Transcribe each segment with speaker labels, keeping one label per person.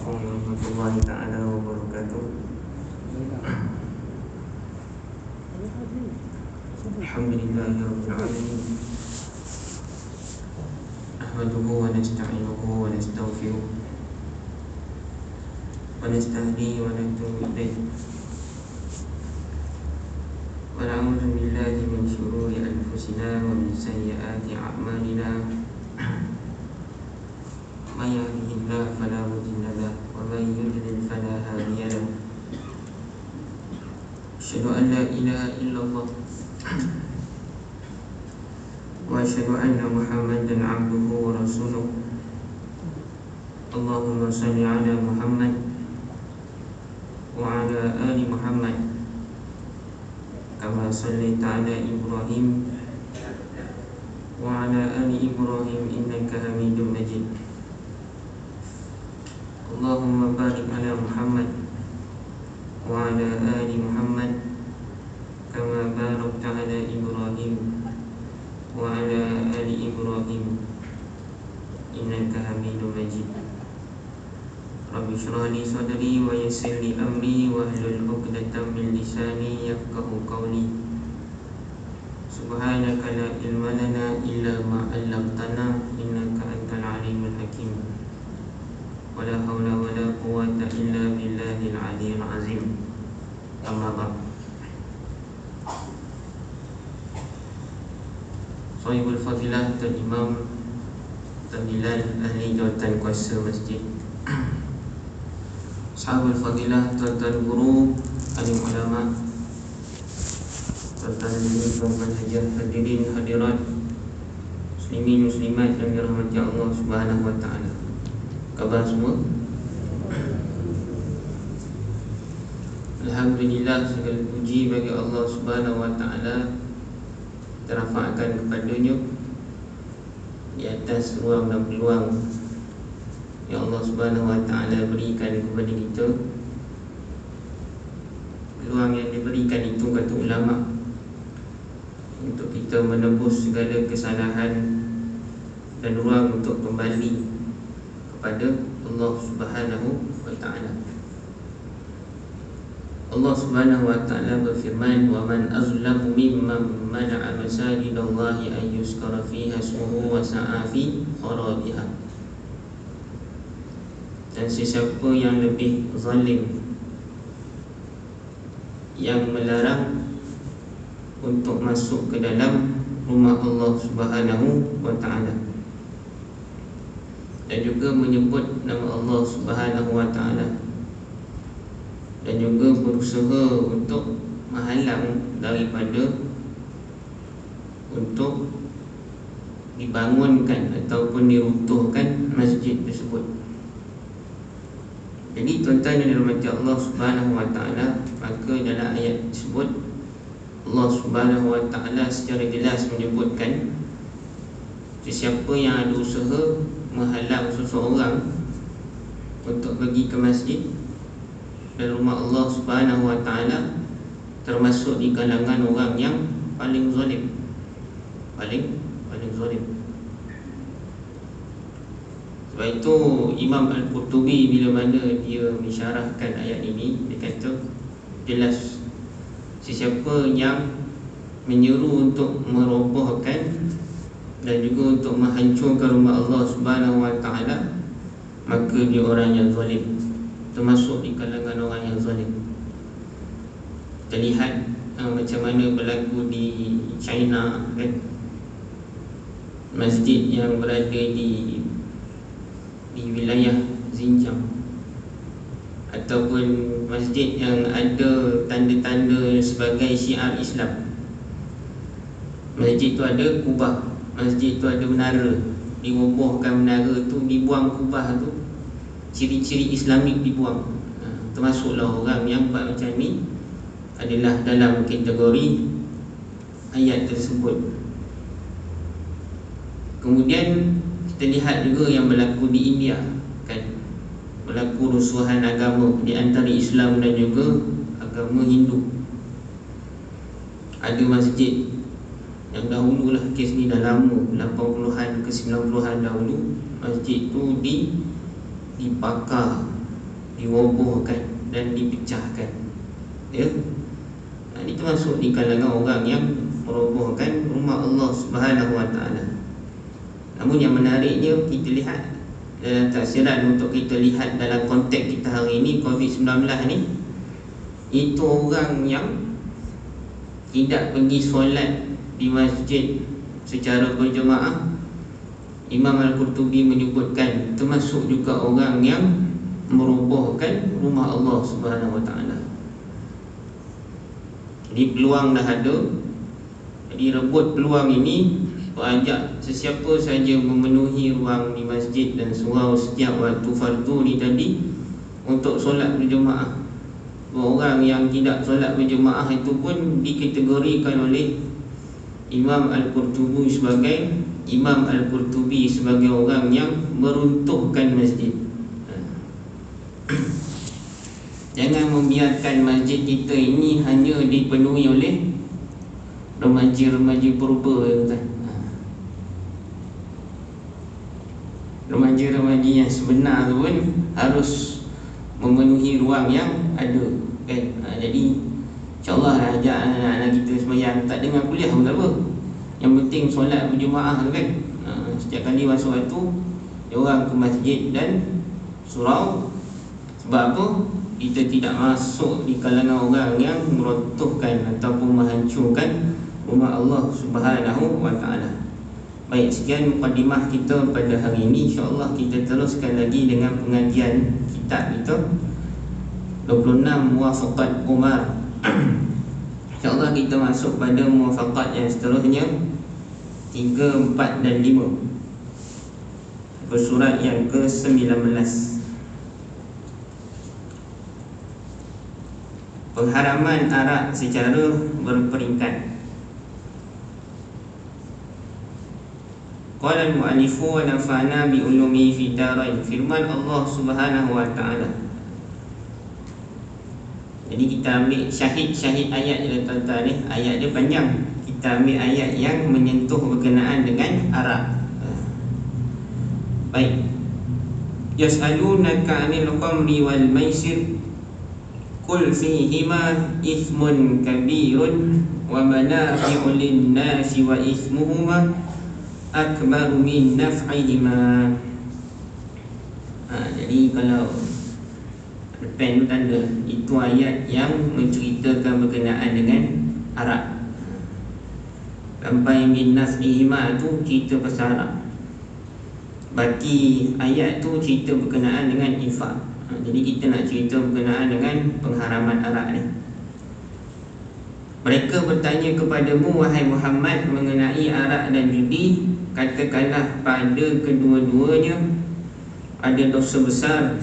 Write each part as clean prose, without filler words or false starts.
Speaker 1: Assalamualaikum warahmatullahi ta'ala wabarakatuh. Alhamdulillahi rabbil alamin. Nahmaduhu wa nasta'inuhu wa nastaghfiruh wa nastahdihi wa natubu ilayh. Wa na'udzu billahi min shururi anfusina wa min sayyiati a'malina. Man yahdihillahu fala mudilla lahu wa man yudlil fala hadiya lahu. Asyhadu an la ilaha illallah wa asyhadu anna Muhammadan 'abduhu wa rasuluh. Allahumma shalli 'ala Muhammad wa 'ala ali Muhammad kama shallaita 'ala Ibrahim wa 'ala ali Ibrahim innaka Hamidum Majid. Allahumma barik 'ala Muhammad wa 'ala ali Muhammad kama barakta 'ala Ibrahim wa 'ala ali Ibrahim innaka Hamidum Majid. Rabbi shrah li sadri wa yassir li amri wa hlul 'uqdatam min lisani yafqahu qawli. Subhanaka la ilma lana illa ma 'allamtana innaka antal alimul hakim. Wala hawla wala quwwata illa billahil aliyyil azim. Amma ba'd. Sahibul Fadilah Tuan Imam Tuan Bilal Ahli Jawatan Kuasa Masjid, Sahabul Fadilah, tuan-tuan guru, alim ulama, tuan-tuan hadirin, hadirin hadirat, muslimin muslimat yang dirahmati Allah Subhanahu wa taala. Khabar semua? Alhamdulillah, segala puji bagi Allah Subhanahu wa taala. Kita rafa'kan kepadanya di atas ruang dan peluang yang Allah Subhanahu wa taala berikan kepada kita. Peluang yang diberikan itu, kata ulama, untuk kita menebus segala kesalahan dan ruang untuk kembali kepada Allah Subhanahu wa taala. Allah Subhanahu wa taala berfirman, "Wa man azlamu mimman mana'a masajidallahi an yuzkara fiha ismuhu wa sa'a fi kharabiha." Dan sesiapa yang lebih zalim yang melarang untuk masuk ke dalam rumah Allah Subhanahu wa taala, dan juga menyebut nama Allah Subhanahu wa taala, dan juga berusaha untuk menghalang daripada untuk dibangunkan ataupun diruntuhkan masjid tersebut. Jadi tuan-tuan yang dirahmati Allah Subhanahu wa taala, maka dalam ayat tersebut Allah Subhanahu wa taala secara jelas menyebutkan sesiapa yang ada usaha menghalang seseorang untuk pergi ke masjid dan rumah Allah Subhanahu wa taala, termasuk di kalangan orang yang paling zalim. Paling zalim. Sebab itu Imam Al-Qurtubi bila mana dia mensyarahkan ayat ini, dia kata jelas sesiapa yang menyeru untuk merobohkan dan juga untuk menghancurkan rumah Allah Subhanahu wa taala, maka dia orang yang zalim, termasuk di kalangan orang yang zalim. Kita lihat macam mana berlaku di China, kan? Masjid yang berada di wilayah Xinjiang, ataupun masjid yang ada tanda-tanda sebagai syiar Islam. Masjid tu ada kubah, masjid tu ada menara, dirobohkan menara tu, dibuang kubah tu, ciri-ciri Islamik dibuang. Termasuklah orang yang buat macam ni adalah dalam kategori ayat tersebut. Kemudian kita lihat juga yang berlaku di India, kan? Berlaku rusuhan agama di antara Islam dan juga agama Hindu. Ada masjid yang dahulu lah, kes ni dah lama, 80-an ke 90-an dahulu, masjid tu dibakar dirobohkan dan dipecahkan. Ya. Ini termasuk di kalangan orang yang merobohkan rumah Allah Subhanahu Wa Taala. Namun yang menariknya kita lihat dalam tafsiran, untuk kita lihat dalam konteks kita hari ini, COVID-19 ni, itu orang yang tidak pergi solat di masjid secara berjemaah, Imam Al-Qurtubi menyebutkan termasuk juga orang yang merobohkan rumah Allah Subhanahu Wa Taala. Jadi peluang dah ada. Jadi rebut peluang ini, ajak sesiapa saja memenuhi ruang di masjid dan surau setiap waktu fardu ni tadi untuk solat berjemaah. Orang yang tidak solat berjemaah itu pun dikategorikan oleh Imam Al-Qurtubi sebagai orang yang meruntuhkan masjid. Jangan membiarkan masjid kita ini hanya dipenuhi oleh remaja-remaja purba, kan? Remaja-remaja yang sebenar tu pun harus memenuhi ruang yang ada, kan? Jadi InsyaAllah lah ajak anak-anak kita sembahyang, tak dengar kuliah pun tak apa, yang penting solat berjemaah tu, kan? Setiap kali masuk waktu dia orang ke masjid dan surau. Sebab apa? Kita tidak masuk di kalangan orang yang meruntuhkan ataupun menghancurkan rumah Allah Subhanahu Wa Taala. Baik, sekian mukadimah kita pada hari ini. InsyaAllah kita teruskan lagi dengan pengajian kitab kita 26 Muwafaqat Umar. InsyaAllah kita masuk pada muwafaqat yang seterusnya 3, 4 dan 5, surat yang ke-19. Pengharaman arak secara berperingkat. Qala al-mu'allifu wa nafa'na bi ulumi fi darain. Firman Allah Subhanahu Wa Taala. Jadi kita ambil syahid ayat dia, tuan-tuan ni. Ayat dia panjang. Kita ambil ayat yang menyentuh berkenaan dengan arak. Baik. Yas'alunaka 'anil khamri wal maisir Qul fihima ismun kabirun wa manafi'u lin-nasi wa ismuhuma akbaru min naf'ihima. Jadi kalau pen tu tanda, itu ayat yang menceritakan berkenaan dengan arak. Sampai min naf'ihima tu cerita pasal arak. Baki ayat tu cerita berkenaan dengan infak. Jadi kita nak cerita berkenaan dengan pengharaman arak ni. Mereka bertanya kepadamu, wahai Muhammad, mengenai arak dan judi. Katakanlah pada kedua-duanya ada dosa besar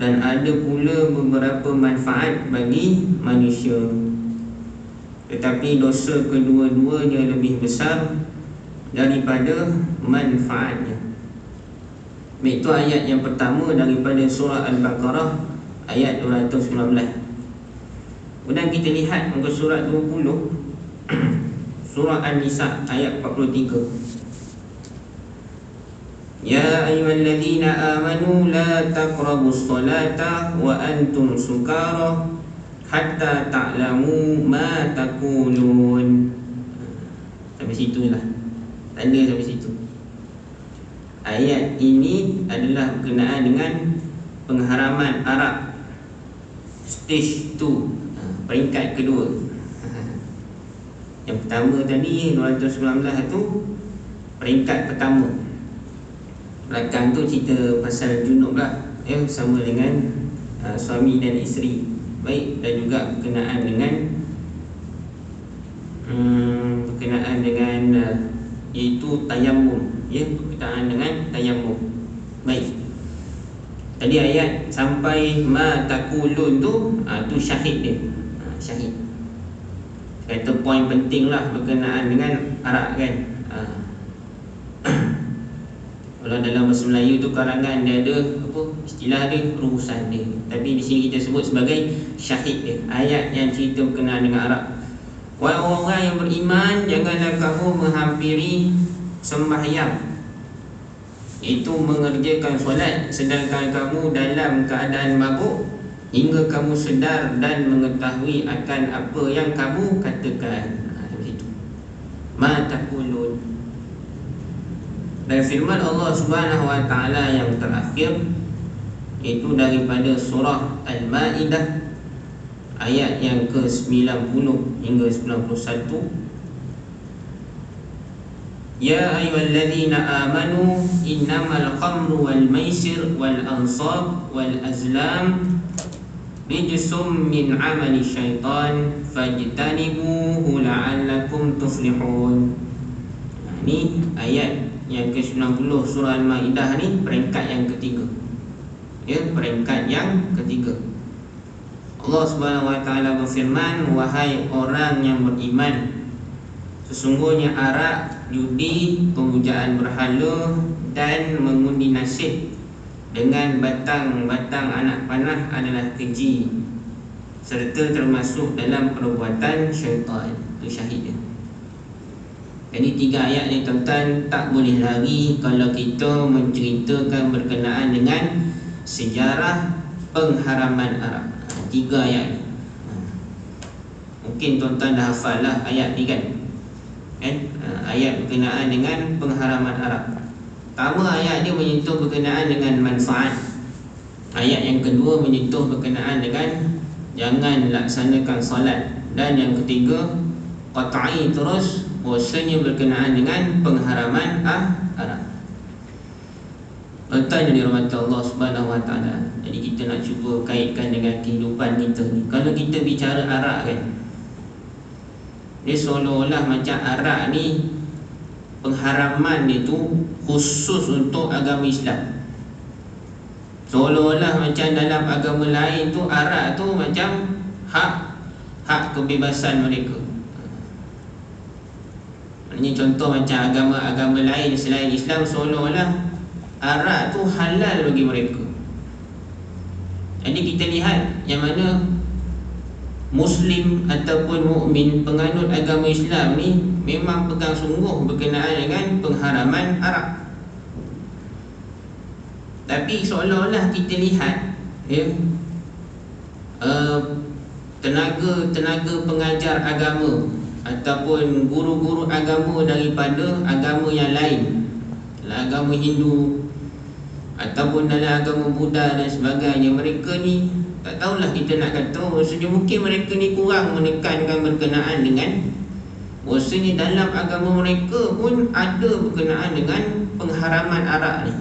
Speaker 1: dan ada pula beberapa manfaat bagi manusia. Tetapi dosa kedua-duanya lebih besar daripada manfaatnya. Itu ayat yang pertama daripada surah Al-Baqarah ayat 219. Kemudian kita lihat muka surat 20, surah An-Nisa ayat 43. Ya ayyuhalladzina amanu la taqrabus salata wa antum sukara hatta ta'lamu ma taqulun. Sampai situlah. Tanda sampai situ. Ayat ini adalah berkenaan dengan pengharaman arak stage 2, peringkat kedua. Yang pertama tadi 219 tu peringkat pertama. Belakang tu cerita pasal junub lah, ya, sama dengan suami dan isteri. Baik, dan juga berkenaan dengan iaitu tayamum, ya, berkenaan dengan tayamum. Baik. Tadi ayat sampai ma taqulun tu, tu syahid dia. Syahid. Kata poin penting lah berkenaan dengan arak, kan. Kalau dalam bahasa Melayu tu karangan dia ada apa, istilah dia, ruhusan dia. Tapi di sini kita sebut sebagai syahid dia. Ayat yang cerita berkenaan dengan arak. Wahai orang yang beriman, janganlah kamu menghampiri sembahyang Itu mengerjakan solat sedangkan kamu dalam keadaan mabuk hingga kamu sedar dan mengetahui akan apa yang kamu katakan. Begitu. Ma taqulun. Dan firman Allah Subhanahu wa taala yang terakhir itu daripada surah Al-Maidah ayat yang ke-90 hingga 91. Ya ayyuhalladzina amanu innamal khamru wal maisir wal ansab wal azlam rijsum min amali syaitan fajtanibuhu la'allakum tuflihun. Ini ayat yang ke-90 surah Al-Maidah ni peringkat yang ketiga. Ya, peringkat yang ketiga. Allah Subhanahu wa taala berfirman, wahai orang yang beriman, sesungguhnya arak, judi, pemujaan berhala dan mengundi nasib dengan batang-batang anak panah adalah keji serta termasuk dalam perbuatan syaitan. Itu syahid dia. Jadi 3 ayat ni tuan-tuan tak boleh lari kalau kita menceritakan berkenaan dengan sejarah pengharaman arak. 3 ayat ni. Mungkin tuan-tuan dah hafal lah ayat ni kan. Ayat berkenaan dengan pengharaman arak. Pertama, ayat dia menyentuh berkenaan dengan manfaat. Ayat yang kedua menyentuh berkenaan dengan jangan laksanakan solat. Dan yang ketiga, qat'i terus bahasanya berkenaan dengan pengharaman arak. Tuan-tuan yang dirahmati Allah Subhanahu wa taala. Jadi kita nak cuba kaitkan dengan kehidupan kita ni. Kalau kita bicara arak kan, dia seolah-olah macam arak ni pengharaman dia tu khusus untuk agama Islam. Seolah-olah macam dalam agama lain tu arak tu macam hak kebebasan mereka. Maknanya contoh macam agama-agama lain selain Islam seolah-olah arak tu halal bagi mereka. Jadi kita lihat yang mana Muslim ataupun mukmin penganut agama Islam ni memang pegang sungguh berkenaan dengan pengharaman arak. Tapi seolah-olah kita lihat tenaga pengajar agama ataupun guru-guru agama daripada agama yang lain, agama Hindu ataupun dalam agama Buddha dan sebagainya, mereka ni tak tahulah kita nak kata maksudnya mungkin mereka ni kurang menekankan berkenaan dengan bahasanya dalam agama mereka pun ada berkenaan dengan pengharaman arak ni.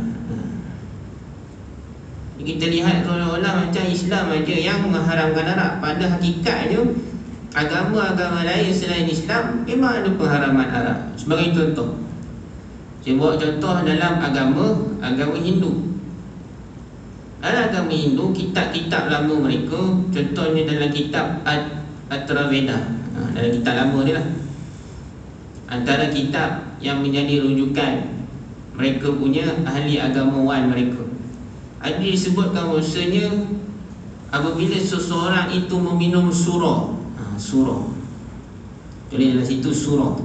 Speaker 1: Kita lihat seolah-olah macam Islam aja yang mengharamkan arak. Pada hakikatnya agama-agama lain selain Islam memang ada pengharaman arak. Sebagai contoh, saya bawa contoh dalam agama Hindu. Dalam agama Hindu, kitab-kitab lama mereka, contohnya dalam kitab Atharvaveda, dalam kitab lama ni lah, antara kitab yang menjadi rujukan mereka punya ahli agamawan mereka, ada disebutkan bahasanya apabila seseorang itu meminum surah, jadi dalam situ surah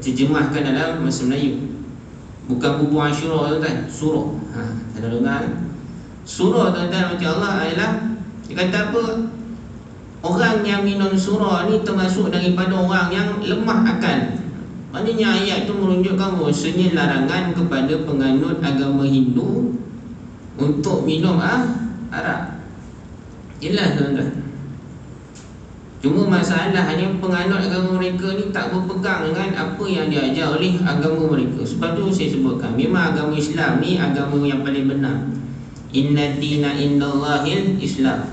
Speaker 1: terjemahkan dalam bahasa Melayu, bukan bubur Asyura tu kan, surah. Ada dengar surah tuan-tuan macam Allah adalah, dia kata apa, orang yang minum surah ni termasuk daripada orang yang lemah akal. Maknanya ayat tu menunjukkan bahasanya larangan kepada penganut agama Hindu untuk minum arak. Jelas tuan-tuan. Cuma masalahnya penganut agama mereka ni tak berpegang dengan apa yang diajar oleh agama mereka. Sebab tu saya sebutkan, memang agama Islam ni agama yang paling benar. Inna dina indallahil Islam.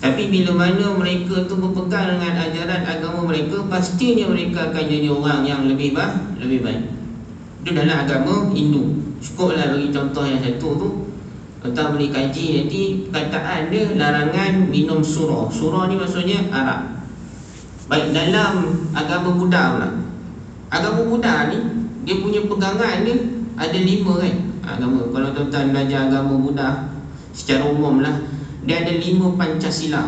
Speaker 1: Tapi bila mana mereka tu berpegang dengan ajaran agama mereka, pastinya mereka akan jadi orang yang lebih baik. Itu dalam agama Hindu. Cukuplah bagi contoh yang satu tu, kita boleh kaji nanti perkataan dia larangan minum surah. Surah ni maksudnya arak. Baik dalam agama Buddha pula. Agama Buddha ni dia punya pegangan dia ada 5 kan. Agama, kalau tuan-tuan belajar agama Buddha secara umum lah, dia ada 5 Pancasila.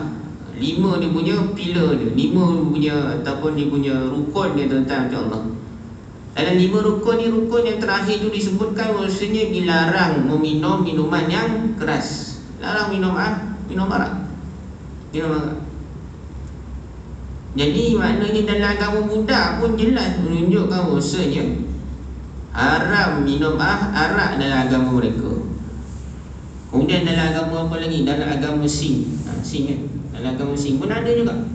Speaker 1: 5 dia punya pilar dia, 5 punya ataupun dia punya rukun dia tuan-tuan, macam Allah. Dalam 5 rukun ni, rukun yang terakhir tu disebutkan bahawasanya dilarang meminum minuman yang keras. Larang minum arak. Jadi maknanya dalam agama Buddha pun jelas menunjukkan bahawasanya haram minum arak dalam agama mereka. Kemudian dalam agama apa lagi? Dalam agama Sing kan? Dalam agama Sing pun ada juga.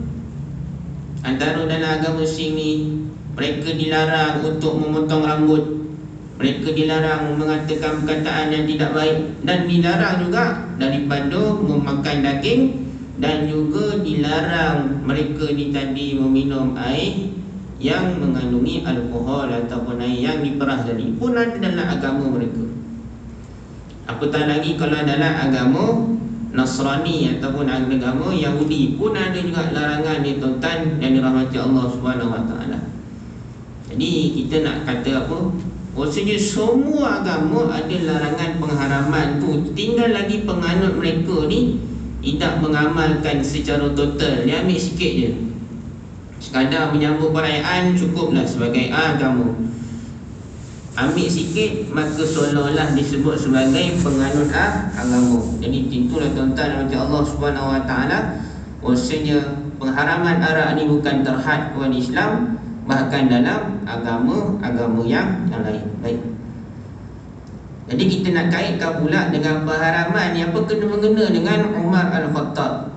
Speaker 1: Antara dalam agama Sing ni, mereka dilarang untuk memotong rambut, mereka dilarang mengatakan perkataan yang tidak baik, dan dilarang juga daripada memakan daging, dan juga dilarang mereka tadi meminum air yang mengandungi alkohol ataupun air yang diperah tadi pun ada dalam agama mereka. Apatah lagi kalau dalam agama Nasrani ataupun agama Yahudi pun ada juga larangan ni tuan-tuan yang dirahmati Allah Subhanahu Wa Taala. Jadi kita nak kata apa? Maksudnya semua agama ada larangan pengharaman tu. Tinggal lagi penganut mereka ni tidak mengamalkan secara total. Dia ambil sikit je, sekadar menyambut perayaan cukuplah sebagai agama. Ambil sikit maka seolah-olah disebut sebagai penganut agama. Jadi itulah tuan-tuan nanti Allah Subhanahu Wa Taala, bahwasanya pengharaman arak ni bukan terhad kepada Islam, bahkan dalam agama-agama yang lain. Baik. Jadi kita nak kaitkan pula dengan pengharaman yang berkena-mengena dengan Umar Al-Khattab.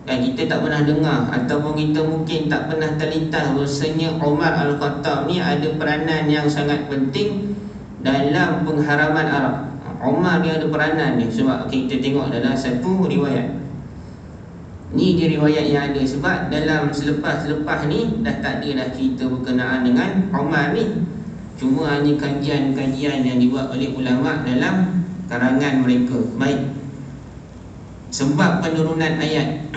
Speaker 1: Dan kita tak pernah dengar ataupun kita mungkin tak pernah terlintas bahawasanya Umar Al-Khattab ni ada peranan yang sangat penting dalam pengharaman arak. Umar dia ada peranan ni, sebab kita tengok dalam satu riwayat. Ni dia riwayat yang ada, sebab dalam selepas ni dah tak ada dah cerita berkenaan dengan Umar ni. Cuma hanya kajian-kajian yang dibuat oleh ulama dalam karangan mereka. Baik. Sebab penurunan ayat.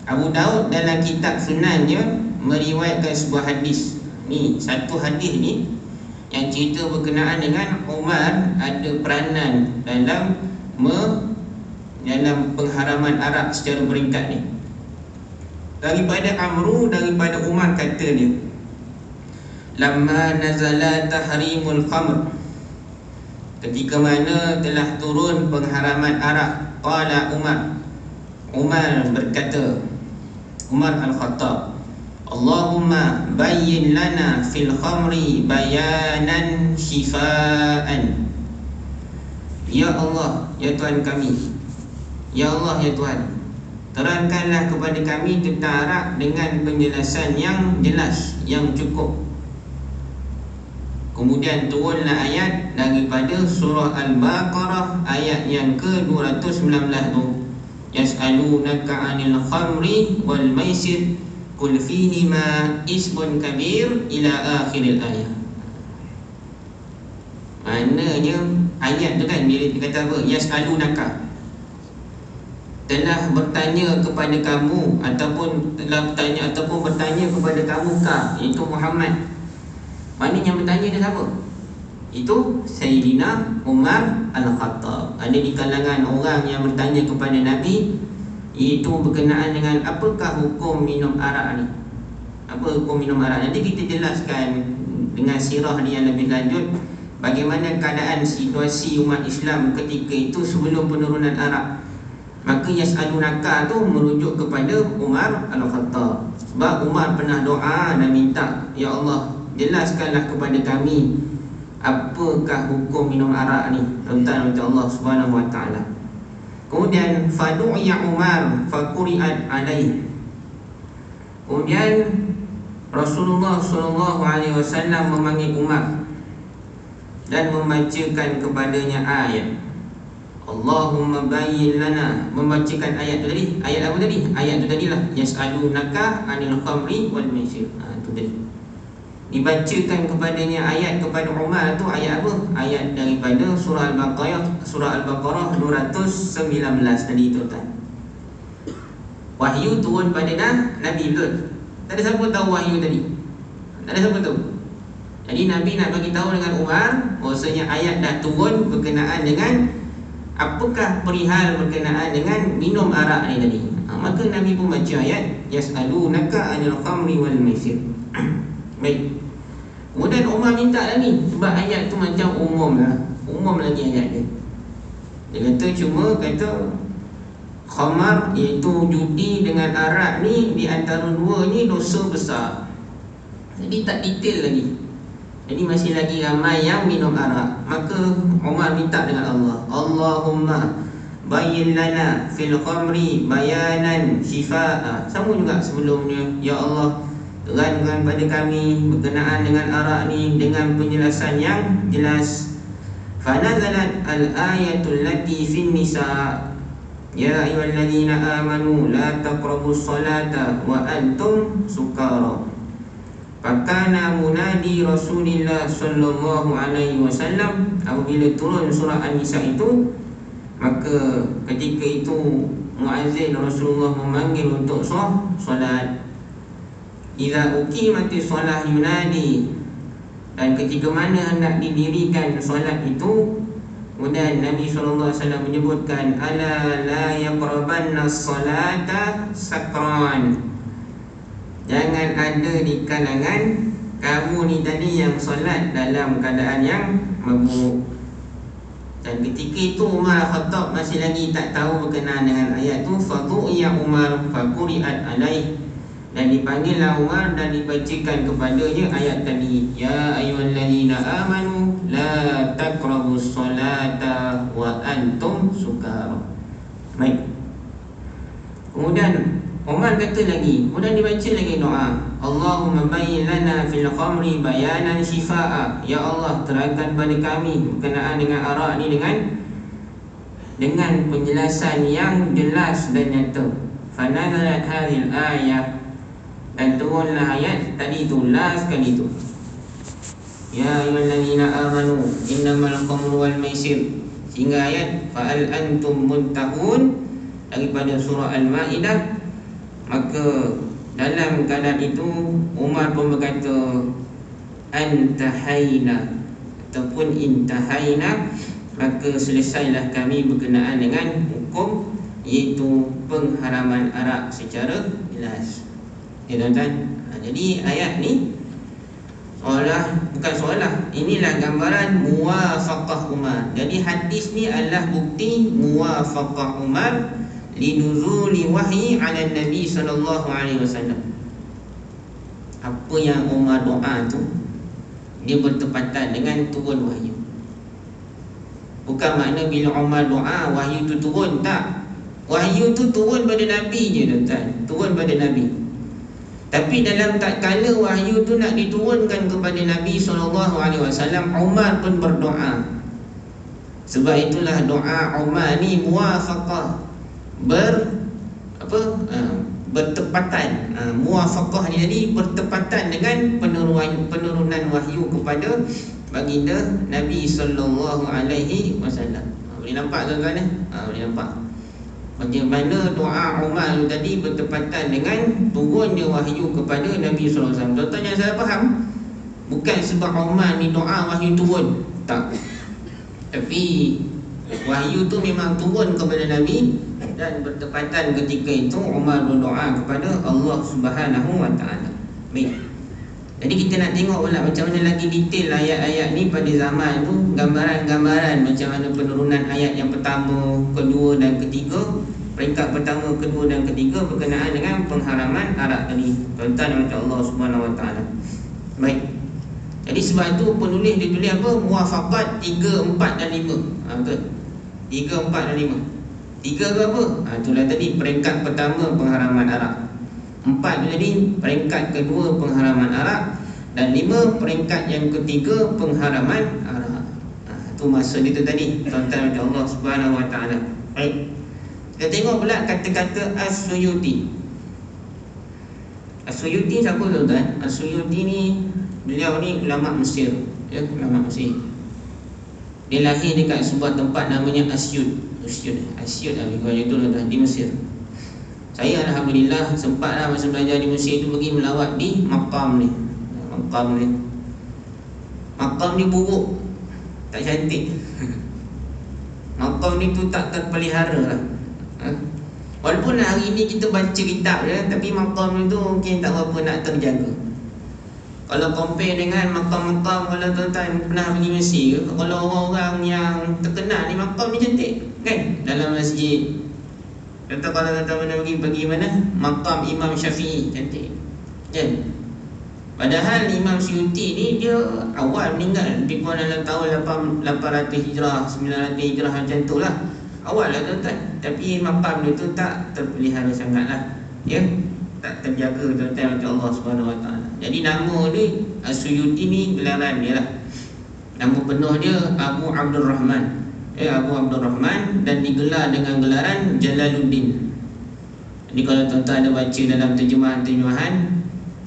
Speaker 1: Abu Daud dalam kitab sunannya meriwayatkan sebuah hadis. Ni satu hadis ni yang cerita berkenaan dengan Umar ada peranan dalam pengharaman arak secara beringkat ni. Daripada daripada Umar kata dia, lamma nazala tahrimul khamr, ketika mana telah turun pengharaman arak, qala Umar berkata, Umar Al-Khattab, Allahumma bayyin lana fil khamri bayanan shifaan. Ya Allah, ya Tuhan kami, ya Allah, ya Tuhan, terangkanlah kepada kami tentang arak dengan penjelasan yang jelas, yang cukup. Kemudian turunlah ayat daripada surah Al-Baqarah ayat yang ke-219 tu, yas'alunaka 'anil khamri wal maisir qul fihima ismun kabir ila akhiril ayat. Maknanya ayat tu kan dia kata apa? Yas'alunaka, telah bertanya kepada kamu ataupun bertanya kepada kamu kah, iaitu Muhammad. Maknanya yang bertanya dia siapa? Itu Sayyidina Umar Al-Khattab. Ada di kalangan orang yang bertanya kepada Nabi, iaitu berkenaan dengan apakah hukum minum arak ni. Apa hukum minum arak? Nanti kita jelaskan dengan sirah dia yang lebih lanjut bagaimana keadaan situasi umat Islam ketika itu sebelum penurunan arak. Maka yas'alunaka tu merujuk kepada Umar Al-Khattab. Sebab Umar pernah doa dan minta, ya Allah, jelaskanlah kepada kami apakah hukum minum arak ni, tuan-tuan Allah Subhanahu Wa Taala. Kemudian fadu'a Umar faquri'at alaih. Kemudian Rasulullah SAW memanggil Umar dan membacakan kepadanya ayat Allahumma bayyin lana, membacakan ayat tu tadi. Ayat apa tadi? Ayat tu tadilah yas'alunaka 'anil khamri wal maisir. Tu tadi. Dibacakan kepadanya ayat kepada Umar tu ayat apa? Ayat daripada surah Al-Baqarah 219 tadi tuan-tuan. Wahyu turun pada Nabi, betul? Tak ada siapa tahu wahyu tadi. Tak ada siapa tahu. Jadi Nabi nak bagi tahu dengan Umar bahwasanya ayat dah turun berkenaan dengan apakah perihal berkenaan dengan minum arak ni tadi. Maka Nabi pun baca ayat yas'alunaka 'anil khamri wal maisir. Baik. Kemudian Umar minta lagi, sebab ayat tu macam umum lah, umum lagi ayat dia. Dia kata cuma kata khamar, iaitu judi dengan arak ni, di antara dua ni dosa besar. Jadi tak detail lagi. Jadi masih lagi ramai yang minum arak. Maka Umar minta dengan Allah, Allahumma bayyin lana fil khamri bayanan shifa'a. Sama juga sebelumnya, ya Allah, terangkan pada kami berkenaan dengan arak ni dengan penjelasan yang jelas. Fanazalat al-ayatul lati fin nisa, ya ayyuhallazina amanu la taqrabus salata wa antum sukara. Fakana munadi Rasulillah sallallahu alaihi wasallam. Apabila turun surah An-Nisa itu, maka ketika itu muazzin Rasulullah memanggil untuk solat. Idza uqimatis solah yunadi, dan ketika mana hendak didirikan solat itu, kemudian Nabi SAW menyebutkan, ala la yaqrabanna salata sakran, jangan ada di kalangan kamu ni tadi yang solat dalam keadaan yang mabuk. Dan ketika itu Umar Khattab masih lagi tak tahu berkenaan dengan ayat tu. Fadu'iya Umar faquri'at alaih, dan dipanggillah Umar dan dibacakan kepadanya ayat tadi, ya ayyuhallazina amanu la taqrabus salata wa antum sukara. Baik. Kemudian Umar kata lagi, kemudian dibaca lagi doa, Allahumma bayyin lana fil khamri bayanan shifa'a, ya Allah, terangkan pada kami berkenaan dengan arak ni dengan penjelasan yang jelas dan nyata. Fanazalat hadhil ayah, dan turunlah ayat tadi tu, last kali tu, ya ayyuhallazina amanu innamal khamru wal maisir, sehingga ayat fa'al antum muntahun daripada surah Al-Ma'idah. Maka dalam keadaan itu Umar pun berkata, antahaina ataupun intahaina, maka selesailah kami berkenaan dengan hukum, iaitu pengharaman arak secara jelas. Ya tuan-tuan, jadi ayat ni inilah gambaran muwafaqah Umar. Jadi hadis ni adalah bukti muwafaqah Umar linuzuli wahyi ala Nabi sallallahu alaihi wasallam. Apa yang Umar doa tu, dia bertepatan dengan turun wahyu. Bukan makna bila Umar doa wahyu tu turun, tak. Wahyu tu turun pada Nabi je tuan-tuan, turun pada Nabi. Tapi dalam tak kala wahyu tu nak diturunkan kepada Nabi SAW, Umar pun berdoa. Sebab itulah doa Umar ni muwafaqah, bertepatan. Muwafaqah ni jadi bertepatan dengan penurunan wahyu kepada baginda Nabi SAW. Boleh nampak tuan-tuan ni? Boleh nampak bagaimana doa Umar tadi bertepatan dengan turunnya wahyu kepada Nabi SAW. Tuan-tuan yang saya faham, bukan sebab Umar ni doa wahyu turun, tak. Tapi wahyu tu memang turun kepada Nabi, dan bertepatan ketika itu Umar berdoa kepada Allah Subhanahu wa ta'ala. Baik. Jadi kita nak tengok pula macam mana lagi detail ayat-ayat ni pada zaman tu, gambaran-gambaran macam mana penurunan ayat yang pertama, kedua dan ketiga, peringkat pertama, kedua dan ketiga berkenaan dengan pengharaman arak tadi. Tuan-tuan macam Allah Subhanahu wa ta'ala. Baik. Jadi sebab itu penulis dia tulis apa? Muwafaqat 3, 4 dan 5. Betul. 3, 4 dan 5. 3 ke apa? Itulah tadi peringkat pertama pengharaman arak. 4 tu jadi peringkat kedua pengharaman arak, dan 5 peringkat yang ketiga pengharaman arak. Itu maksud itu tadi, tuan-tuan macam Allah Subhanahu wa ta'ala. Baik. Kita tengok pula kata-kata As-Suyuti. As-Suyuti siapa tuan-tuan? As-Suyuti ni, beliau ni ulama Mesir, ya, ulama Mesir. Dia lahir dekat sebuah tempat namanya Asyut lebih itu tuan-tuan, di Mesir. Saya alhamdulillah sempatlah masa belajar di Mesir tu pergi melawat di makam ni. Makam ni buruk, tak cantik. Makam ni tu tak terpelihara lah. Walaupun hari ni kita baca kitab je, tapi makam ni tu mungkin tak berapa nak terjaga. Kalau compare dengan makam-makam, kalau tuan-tuan pernah pergi Mesir, kalau orang-orang yang terkenal ni makam ni cantik kan dalam masjid. Contoh kalau tuan-tuan pernah pergi mana? Makam Imam Syafi'i cantik kan. Padahal Imam Suyuti ni dia awal meninggal, lebih kurang dalam tahun 800 Hijrah, 900 Hijrah macam tu lah. Awal lah tuan-tuan. Tapi makam dia tu tak terpelihara sangat lah, ya, tak terjaga tuan-tuan oleh Allah SWT. Jadi nama dia As-Suyuti ni gelaran dia lah. Nama penuh dia Abu Abdul Rahman, Abu Abdul Rahman, dan digelar dengan gelaran Jalaluddin. Jadi kalau tuan-tuan ada baca dalam terjemahan-terjemahan,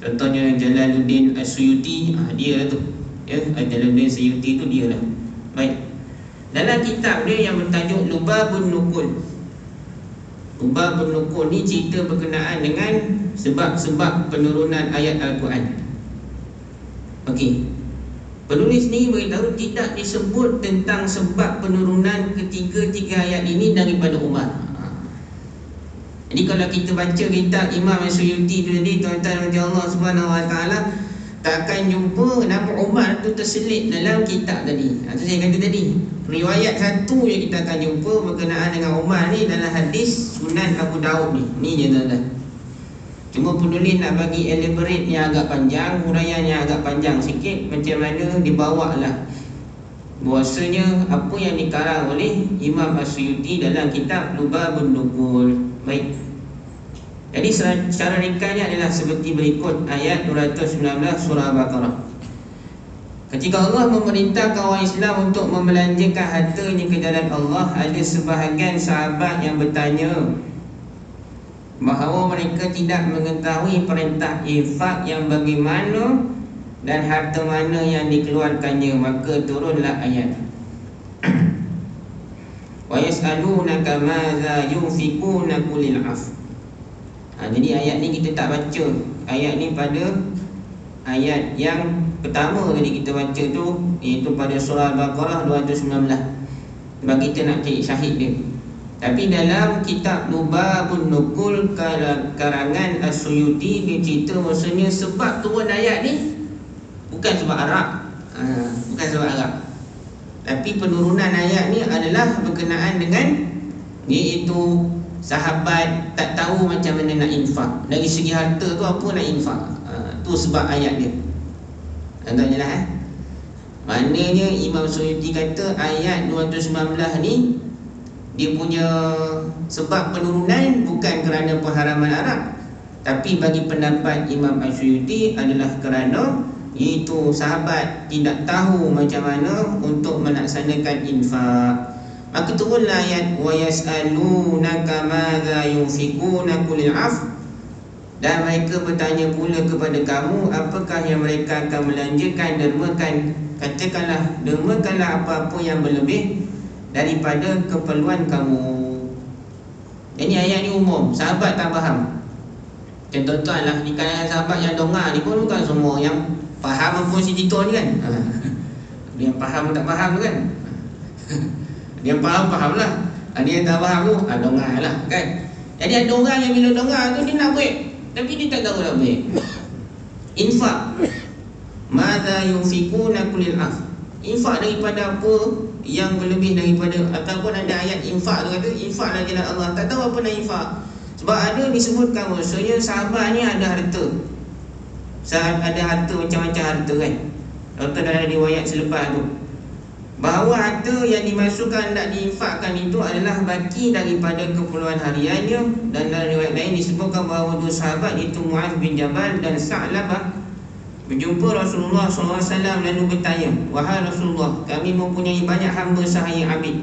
Speaker 1: contohnya Jalaluddin As-Suyuti, dia lah tu, ya, Jalaluddin Suyuti tu dia lah. Baik. Dalam kitab dia yang bertajuk Lubabun Nukul, Lubabun Nukul ni cerita berkenaan dengan sebab-sebab penurunan ayat Al-Quran. Okey, penulis ni beritahu tidak disebut tentang sebab penurunan ketiga-tiga ayat ini daripada Umar. Jadi kalau kita baca kitab Imam As-Suyuti tu tadi, tuan-tuan Allah Subhanahu Wa Taala, takkan jumpa nama Umar tu terselit dalam kitab tadi. Itu saya kata tadi, riwayat satu yang kita akan jumpa berkenaan dengan Umar ni dalam hadis Sunan Abu Daud ni. Ni je tuan-tuan. Cuma penulis nak bagi elaborate yang agak panjang, huraian yang agak panjang sikit, macam mana dibawa lah bahwasanya apa yang dikarang oleh Imam As-Suyuti dalam kitab Lubabun Nukul. Baik. Jadi secara ringkasnya adalah seperti berikut ayat 219 surah Al-Baqarah. Ketika Allah memerintahkan orang Islam untuk membelanjakan hartanya ke jalan Allah, ada sebahagian sahabat yang bertanya bahawa mereka tidak mengetahui perintah infak yang bagaimana dan harta mana yang dikeluarkannya. Maka turunlah ayat wa yas'alunaka madza yunfikuna qulil af. Jadi ayat ni kita tak baca. Ayat ni pada ayat yang pertama tadi kita baca tu, iaitu pada surah Al-Baqarah 219. Sebab kita nak cari syahid dia. Tapi dalam kitab Lubabun Nukul karangan As-Suyuti, dia cerita maksudnya sebab turun ayat ni bukan sebab Arab, bukan sebab Arab, tapi penurunan ayat ni adalah berkenaan dengan, iaitu sahabat tak tahu macam mana nak infak. Dari segi harta tu apa nak infak, tu sebab ayat dia. Tuan-tuan jelas Maknanya Imam Suyuti kata ayat 219 ni dia punya sebab penurunan bukan kerana pengharaman Arab, tapi bagi pendapat Imam As-Suyuti adalah kerana iaitu sahabat tidak tahu macam mana untuk melaksanakan infak. Maka turunlah ayat wa yas'alunaka madza yunfikuna qulil af, dan mereka bertanya pula kepada kamu apakah yang mereka akan belanjakan, dermakan. Katakanlah, dermakanlah apa-apa yang berlebih daripada keperluan kamu. Jadi ayat ni umum, sahabat tak faham. Contoh-contoh lah di kalangan sahabat yang dongah ni pun bukan semua yang faham apa si Tito ni kan. Dia yang faham tak faham tu kan. Dia yang faham lah. Dia yang tak faham tu dongah lah kan. Jadi ada orang yang bila dongah tu dia nak break, tapi dia tak tahu nak break. Infak, madza yunfikuna qulil af, infak daripada apa yang berlebih daripada, ataupun ada ayat infak tu kata infak lah jalan Allah, tak tahu apa nak infak. Sebab ada disebutkan maksudnya sahabat ni ada harta, ada harta macam-macam harta kan. Contoh dalam riwayat selepas tu bahawa harta yang dimasukkan nak diinfakkan itu adalah baki daripada keperluan hariannya. Dan dalam riwayat lain disebutkan bahawa dua sahabat itu Muaz bin Jabal dan Sa'labah berjumpa Rasulullah SAW lalu bertanya, wahai Rasulullah, kami mempunyai banyak hamba sahaya abid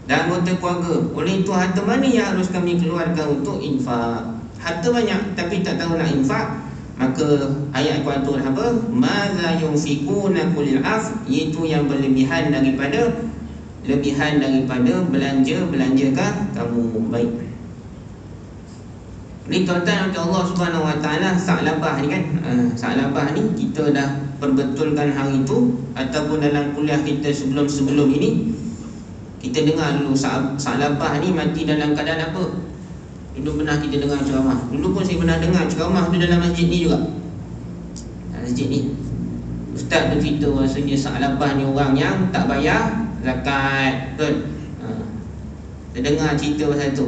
Speaker 1: dan anggota keluarga. Oleh itu harta mana yang harus kami keluarkan untuk infak? Harta banyak tapi tak tahu nak infak. Maka ayat Al-Quran tu apa? Madza yunfikuna qulil af, iaitu yang berlebihan daripada belanjakah kamu. Baik. Jadi tuan-tuan Allah Subhanahu Wa Taala, Sa'labah ni kan, Sa'labah ni kita dah perbetulkan hari itu ataupun dalam kuliah kita sebelum ini kita dengar dulu Sa'labah ni mati dalam keadaan apa. Dulu pernah kita dengar ceramah. Dulu pun saya pernah dengar ceramah tu dalam masjid ni juga. Dalam masjid ni Ustaz tu cerita rasanya Sa'labah ni orang yang tak bayar zakat, betul? Kita dengar cerita pasal tu.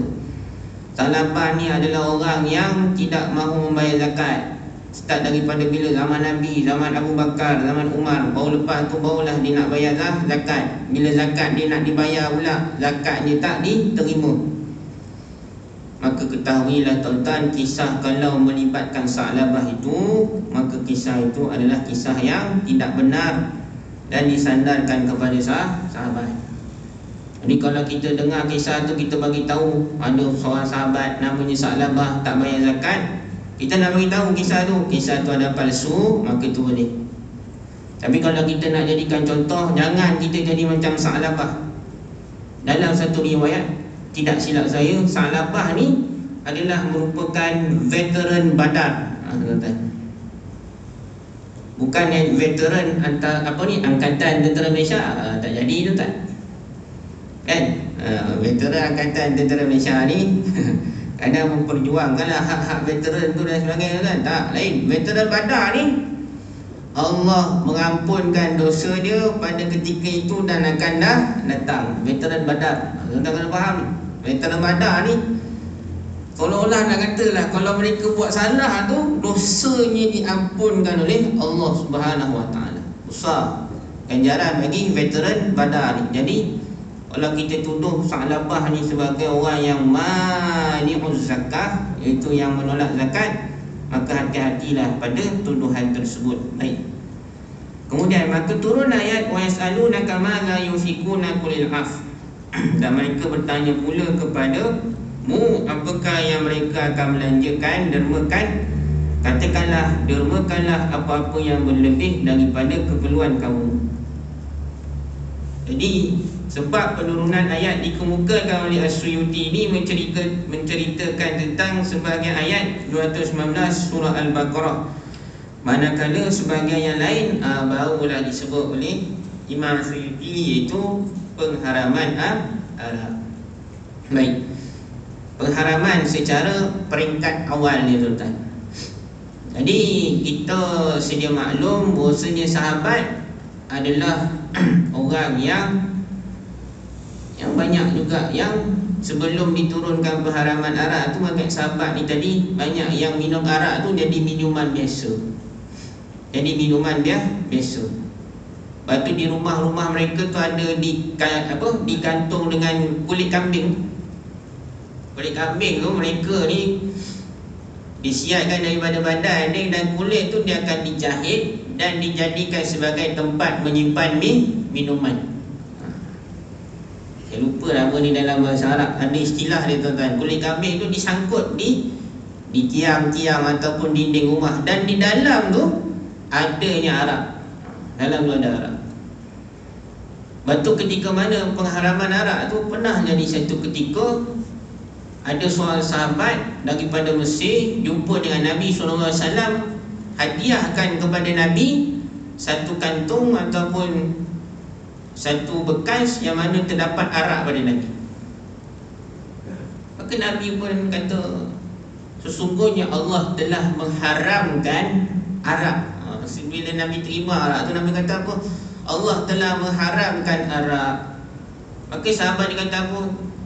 Speaker 1: Sa'labah ni adalah orang yang tidak mahu membayar zakat. Start daripada bila? Zaman Nabi, zaman Abu Bakar, zaman Umar. Baru lepas tu barulah dia nak bayar zakat. Bila zakat dia nak dibayar pula, zakatnya tak diterima. Maka ketahuilah tuan-tuan, kisah kalau melibatkan Sa'labah itu, maka kisah itu adalah kisah yang tidak benar dan disandarkan kepada sahabat. Jadi kalau kita dengar kisah tu, kita bagi tahu ada seorang sahabat namanya Sa'labah tak bayar zakat, kita nak bagi tahu kisah tu ada palsu, maka itu boleh. Tapi kalau kita nak jadikan contoh, jangan kita jadi macam Sa'labah. Dalam satu riwayat, tidak silap saya, Sa'labah ni adalah merupakan veteran Badar. Bukan yang veteran Angkatan Tentera Malaysia. Tak jadi tu tak. Kan? Veteran Angkatan Tentera Malaysia ni kadang memperjuangkanlah hak-hak veteran tu dan sebagainya kan. Tak, lain. Veteran Badar ni Allah mengampunkan dosa dia pada ketika itu dan akan datang. Veteran Badar. Tuan-tuan kena faham ni. Veteran Badar ni seolah-olah nak katalah kalau mereka buat salah tu, dosanya diampunkan oleh Allah Subhanahu Wa Taala. Besar ganjaran bagi veteran Badar ni. Jadi kalau kita tuduh Sa'labah ni sebagai orang yang mani'uz zakah, iaitu yang menolak zakat, maka hati-hatilah pada tuduhan tersebut. Baik. Kemudian maka turun ayat wa yas'alunaka ma la yunfikuna qulil af. Dan mereka bertanya pula kepadamu, apakah yang mereka akan belanjakan, dermakan? Katakanlah, dermakanlah apa-apa yang berlebih daripada keperluan kamu. Jadi sebab penurunan ayat dikemukakan oleh As-Suyuti ini menceritakan tentang sebahagian ayat 219 surah Al-Baqarah, manakala sebahagian yang lain barulah disebut oleh Imam As-Suyuti, iaitu pengharaman arak. Baik, pengharaman secara peringkat awal ni tuan-tuan. Jadi kita sedia maklum bahawasanya sahabat adalah orang yang banyak juga yang sebelum diturunkan pengharaman arak tu, maka sahabat ni tadi banyak yang minum arak tu jadi minuman biasa. Jadi minuman dia biasa. Lepas tu di rumah-rumah mereka tu ada digantung dengan kulit kambing. Kulit kambing tu mereka ni disiapkan daripada badan dia, dan kulit tu dia akan dijahit dan dijadikan sebagai tempat menyimpan minuman. Saya lupa nama ni dalam bahasa Arab. Ada istilah dia tuan-tuan. Kulit kambing tu disangkut di tiang-tiang ataupun dinding rumah, dan di dalam tu adanya arak. Dalam tu ada arak. Batu ketika mana pengharaman arak tu, pernah jadi satu ketika ada seorang sahabat daripada Mesir jumpa dengan Nabi SAW, hadiahkan kepada Nabi satu kantung ataupun satu bekas yang mana terdapat arak pada Nabi. Maka Nabi pun kata, sesungguhnya Allah telah mengharamkan arak. Bila Nabi terima arak tu, Nabi kata apa? Allah telah mengharamkan arak. Maka sahabat dia kata apa?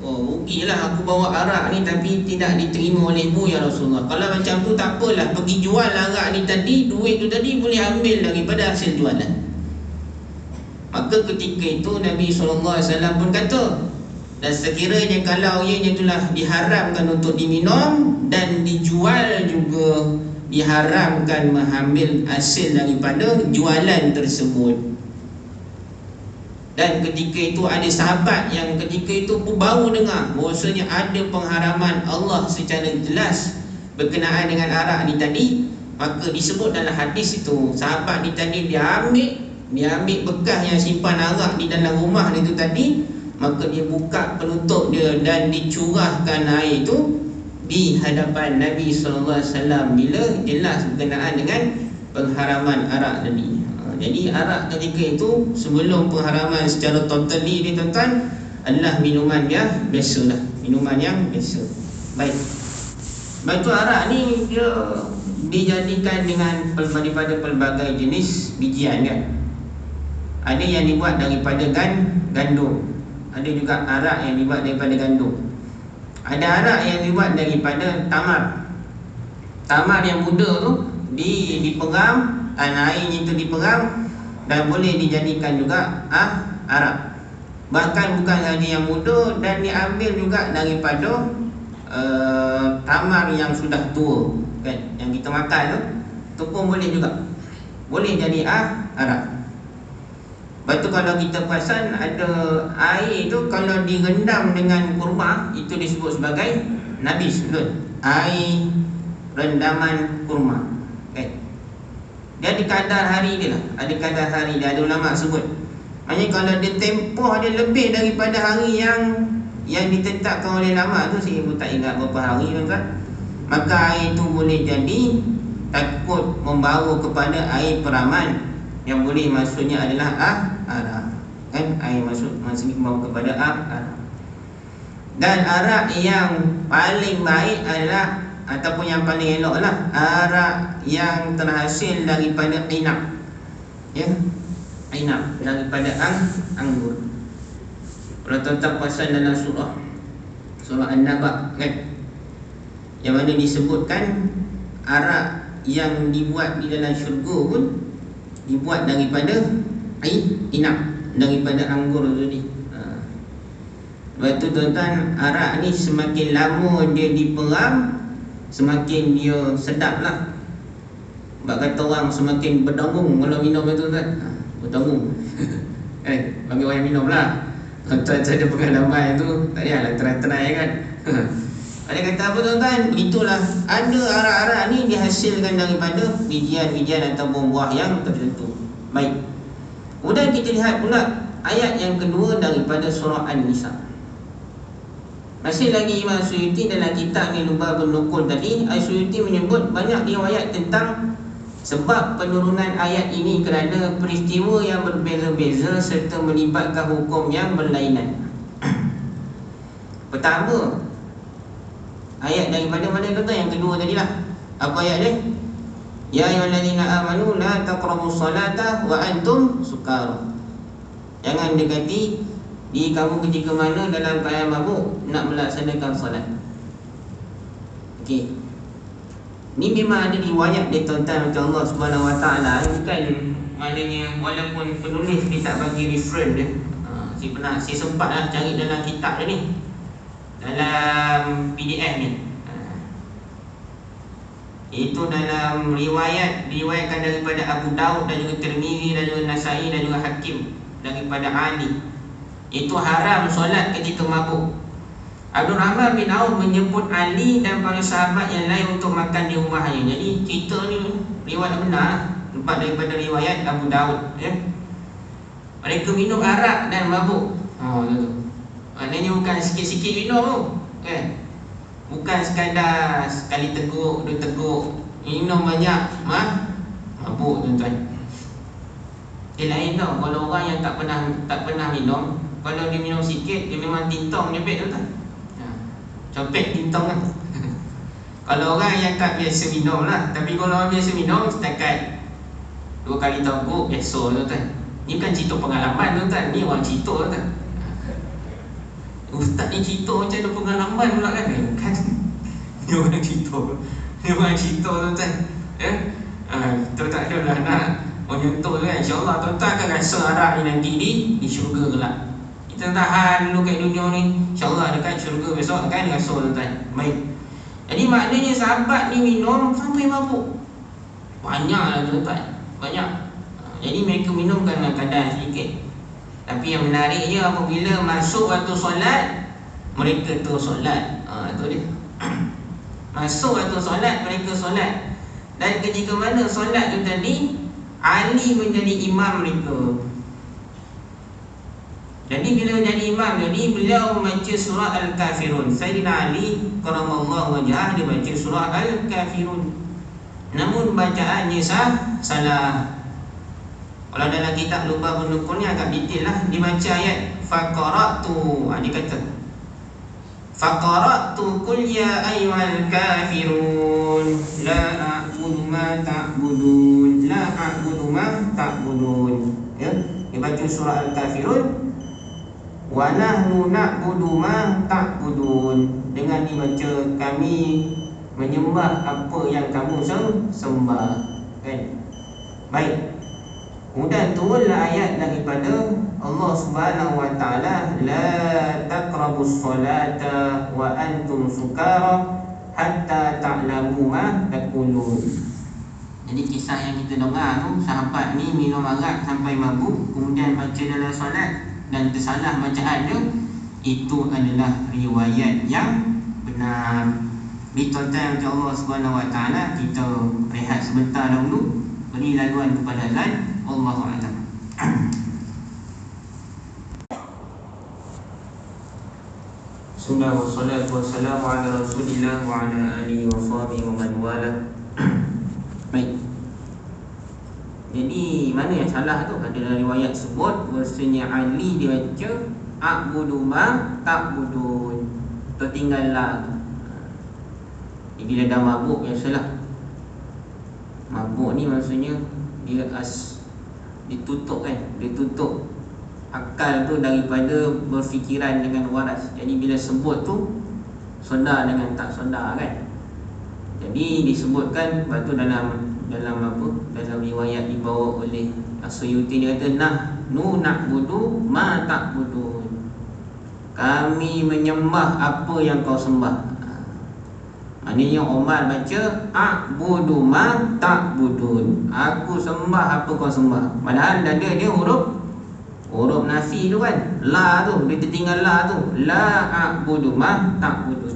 Speaker 1: Oh, rugilah aku bawa arak ni tapi tidak diterima olehmu ya Rasulullah. Kalau macam tu tak apalah, pergi jual arak ni tadi, duit tu tadi boleh ambil daripada hasil jualan. Maka ketika itu Nabi SAW pun kata, dan sekiranya kalau ianya telah diharamkan untuk diminum dan dijual juga, diharamkan mengambil hasil daripada jualan tersebut. Dan ketika itu ada sahabat yang ketika itu pun baru dengar bahawasanya ada pengharaman Allah secara jelas berkenaan dengan arak ni tadi. Maka disebut dalam hadis itu, sahabat ni tadi dia ambil bekas yang simpan arak di dalam rumah dia tu tadi, maka dia buka penutup dia dan dicurahkan air itu di hadapan Nabi SAW bila jelas berkenaan dengan pengharaman arak tadi. Jadi arak ketika itu sebelum pengharaman secara totally ni tuan-tuan adalah minuman yang biasa lah, minuman yang biasa. Baik, sebab tu arak ni dia dijadikan dengan daripada pelbagai jenis bijian kan. Ada yang dibuat daripada gandum, ada juga arak yang dibuat daripada gandum, ada arak yang dibuat daripada tamar yang muda tu diperam, airnya itu diperam dan boleh dijadikan juga arak. Bahkan bukan saja yang muda, dan diambil juga daripada tamar yang sudah tua kan, yang kita makan tu pun boleh juga, boleh jadi arak. Lepas tu kalau kita perasan ada air tu kalau direndam dengan kurma, itu disebut sebagai nabis, betul? Air rendaman kurma okay. Dia ada kadar hari dia lah, ada kadar hari dia, ada ulama sebut. Maksudnya kalau dia tempoh dia lebih daripada hari yang ditetapkan oleh ulama tu, saya pun tak ingat berapa hari tuan-tuan, maka air itu boleh jadi takut membawa kepada air peraman, yang boleh maksudnya adalah arak kan, air maksudnya membawa kepada arak. Dan arak yang paling baik adalah, ataupun yang paling elok lah, arak yang terhasil daripada inab ya, inab daripada anggur. Kalau tuan-tuan perasan dalam surah An-Naba kan, yang mana disebutkan arak yang dibuat di dalam syurga pun dibuat daripada inab, daripada anggur tadi. Lepas tu tuan-tuan, arak ni semakin lama dia diperam, semakin dia sedap lah. Sebab kata orang semakin berdangung kalau minum itu tuan, berdangung bagi orang yang minum lah. Tuan-tuan ada pengalaman tu, tak payahlah terai-terai kan. Ada kata apa tuan-tuan, itulah ada arak-arak ni dihasilkan daripada bijian-bijian ataupun buah yang tertentu. Baik, kemudian kita lihat pula ayat yang kedua daripada surah An-Nisa. Masih lagi Imam Suyuti dalam kitab ni Lubabun Nukul tadi, Suyuti menyebut banyak riwayat tentang sebab penurunan ayat ini kerana peristiwa yang berbeza-beza serta melibatkan hukum yang berlainan. Pertama, ayat daripada mana kata? Yang kedua tadilah. Apa ayat dia? Ya ayyuhallazina amanu la taqrabus salata wa antum sukara. Jangan dekati di kamu ketika mana dalam keadaan mabuk nak melaksanakan solat. Okey. Ni memang ada riwayat dia tuan-tuan macam Allah Subhanahu Wa Taala, bukan maknanya walaupun penulis dia tak bagi reference dia. Saya sempatlah cari dalam kitab dia ni, dalam PDF ni. Itu dalam diriwayatkan daripada Abu Daud dan juga Tirmizi dan juga Nasai dan juga Hakim daripada Ali. Itu haram solat ketika mabuk. Abdul Rahman bin Auf menyebut Ali dan para sahabat yang lain untuk makan di rumahnya. Jadi cerita ni riwayat benar, tempat daripada riwayat Abu Daud ya. Mereka minum arak dan mabuk. Maknanya bukan sikit-sikit minum kan. Bukan sekadar sekali teguk, dua teguk, minum banyak, mabuk tuan-tuan. Dia lain tau, kalau orang yang tak pernah minum, kalau dia minum sikit, dia memang tintong nyepek tuan-tuan. Copek tintong lah. Kalau orang yang tak biasa minum lah. Tapi kalau orang biasa minum, setakat 2 kali teguk, biasa tuan-tuan. Ni bukan cerita pengalaman tuan-tuan, ni orang cerita tuan-tuan. Ustaz ni cerita macam ada pengalaman pula kan? Kan? Ni orang cerita tuan-tuan. Kita tak ada lah nak menyentuh kan. InsyaAllah tuan-tuan akan rasa arak ni nanti di syurga kelak. Kita tahan dulu kat dunia ni, InsyaAllah dekat syurga besok akan rasa tuan-tuan. Baik. Jadi maknanya sahabat ni minum sampai mabuk. Banyaklah tuan-tuan, banyak. Jadi mereka minum dalam kadar sedikit. Tapi yang menariknya apabila masuk waktu solat, mereka terus solat. Itu dia. Masuk waktu solat, mereka solat. Dan ketika mana solat tu tadi, Ali menjadi imam mereka. Jadi bila jadi imam, jadi beliau membaca surah Al-Kafirun. Sayyidina Ali karamallahu wajhah, dia baca surah Al-Kafirun. Namun bacaannya salah. Kalau dalam kitab Lubabun Nukul ni agak detail lah. Dibaca ayat faqara'tu, dia kata faqara'tu qul ya ayyuhal kafirun la a'budu a'budu ma ta'budun. La a'budu ma ta'budun. Ya, dibaca surah Al-Kafirun. Wa nahnu na'budu ma ta'budun. Dengan dibaca kami menyembah apa yang kamu sembah. Kan? Baik. Kemudian turunlah ayat daripada Allah Subhanahu wa taala, la taqrabus salata wa antum sukara hatta ta'lamu ma taqulun. Jadi kisah yang kita dengar tu, sahabat ni minum arak sampai mabuk, kemudian baca dalam solat dan tersalah bacaan dia, itu adalah riwayat yang benar. Dituan-tuan yang Allah Subhanahu wa taala, kita rehat sebentar dahulu, beri laluan kepada azan. Allahu a'lam. Bismillah wassalatu wassalamu ala Rasulillah wa ala alihi wa sahbihi wa man wala. Baik. Jadi mana yang salah tu? Ada dalam riwayat sebut bahasanya Ali dia baca a'budu ma ta'budun. Tertinggallah. Jadi dia dah mabuk yang salah. Mabuk ni maksudnya dia ditutup kan, ditutup akal tu daripada berfikiran dengan waras. Jadi bila sebut tu sedar dengan tak sedar kan. Jadi disebutkan batu dalam apa? Dalam riwayat dibawa oleh As-Suyuti, dia kata nahnu na'budu ma ta'budun. Kami menyembah apa yang kau sembah. Maknanya Umar baca a'budu ma ta'budun. Aku sembah apa kau sembah. Padahal dada dia huruf nafi tu kan. La tu, dia tertinggal la tu. La a'budu ma ta'budun.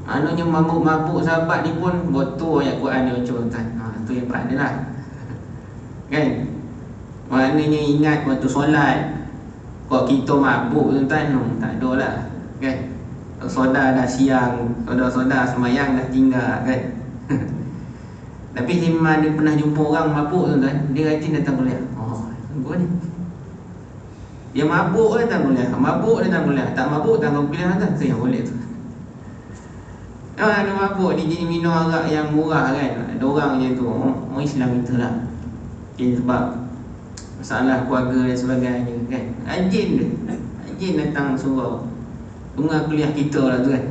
Speaker 1: Maknanya mabuk-mabuk sahabat ni pun betul ayat Quran dia baca kan. Tu yang berat dia lah. Kan? Maknanya ingat waktu solat. Kok kita mabuk tuan-tuan, tak ada lah. Kan? Soda dah siang, soda semayang dah tinggal kan. Tapi Himman dia pernah jumpa orang mabuk tuan-tuan, dia rajin datang kuliah. Oh, tunggu ni. Dia mabuk datang kuliah, mabuk datang kuliah, tak mabuk datang kuliah kan. Saya boleh tu. Dia mabuk, dia jadi minum arak yang murah kan. Ada orang macam tu. Orang Islam itulah. Okay, sebab masalah keluarga dan sebagainya kan. Rajin datang surau. Dengar kuliah kita lah tu kan.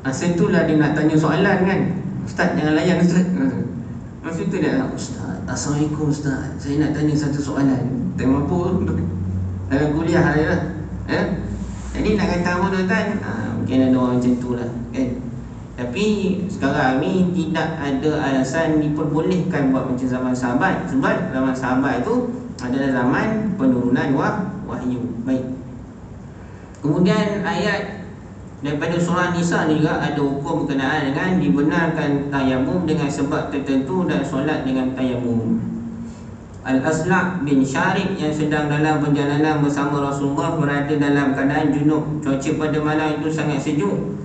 Speaker 1: Masa tu lah dia nak tanya soalan kan. Ustaz jangan layan Ustaz. Masa tu dia Ustaz, Assalamualaikum Ustaz, saya nak tanya satu soalan. Tak mampu dalam kuliah lah. Jadi nak kata apa tuan-tuan, mungkin ada orang macam tu lah kan. Tapi sekarang ni tidak ada alasan diperbolehkan buat macam zaman sahabat. Sebab zaman sahabat itu adalah zaman penurunan wahyu. Baik. Kemudian ayat daripada surah Nisa ni juga ada hukum berkenaan dengan dibenarkan tayamum dengan sebab tertentu dan solat dengan tayamum. Al-Asla' bin Syarif yang sedang dalam perjalanan bersama Rasulullah berada dalam keadaan junub. Cuaca pada malam itu sangat sejuk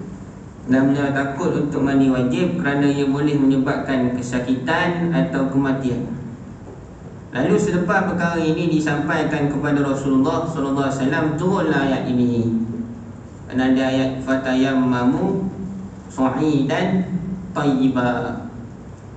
Speaker 1: dan beliau takut untuk mandi wajib kerana ia boleh menyebabkan kesakitan atau kematian. Lalu selepas perkara ini disampaikan kepada Rasulullah SAW, turunlah ayat ini. Dan ada ayat fatayammamu sa'idan tayyiba.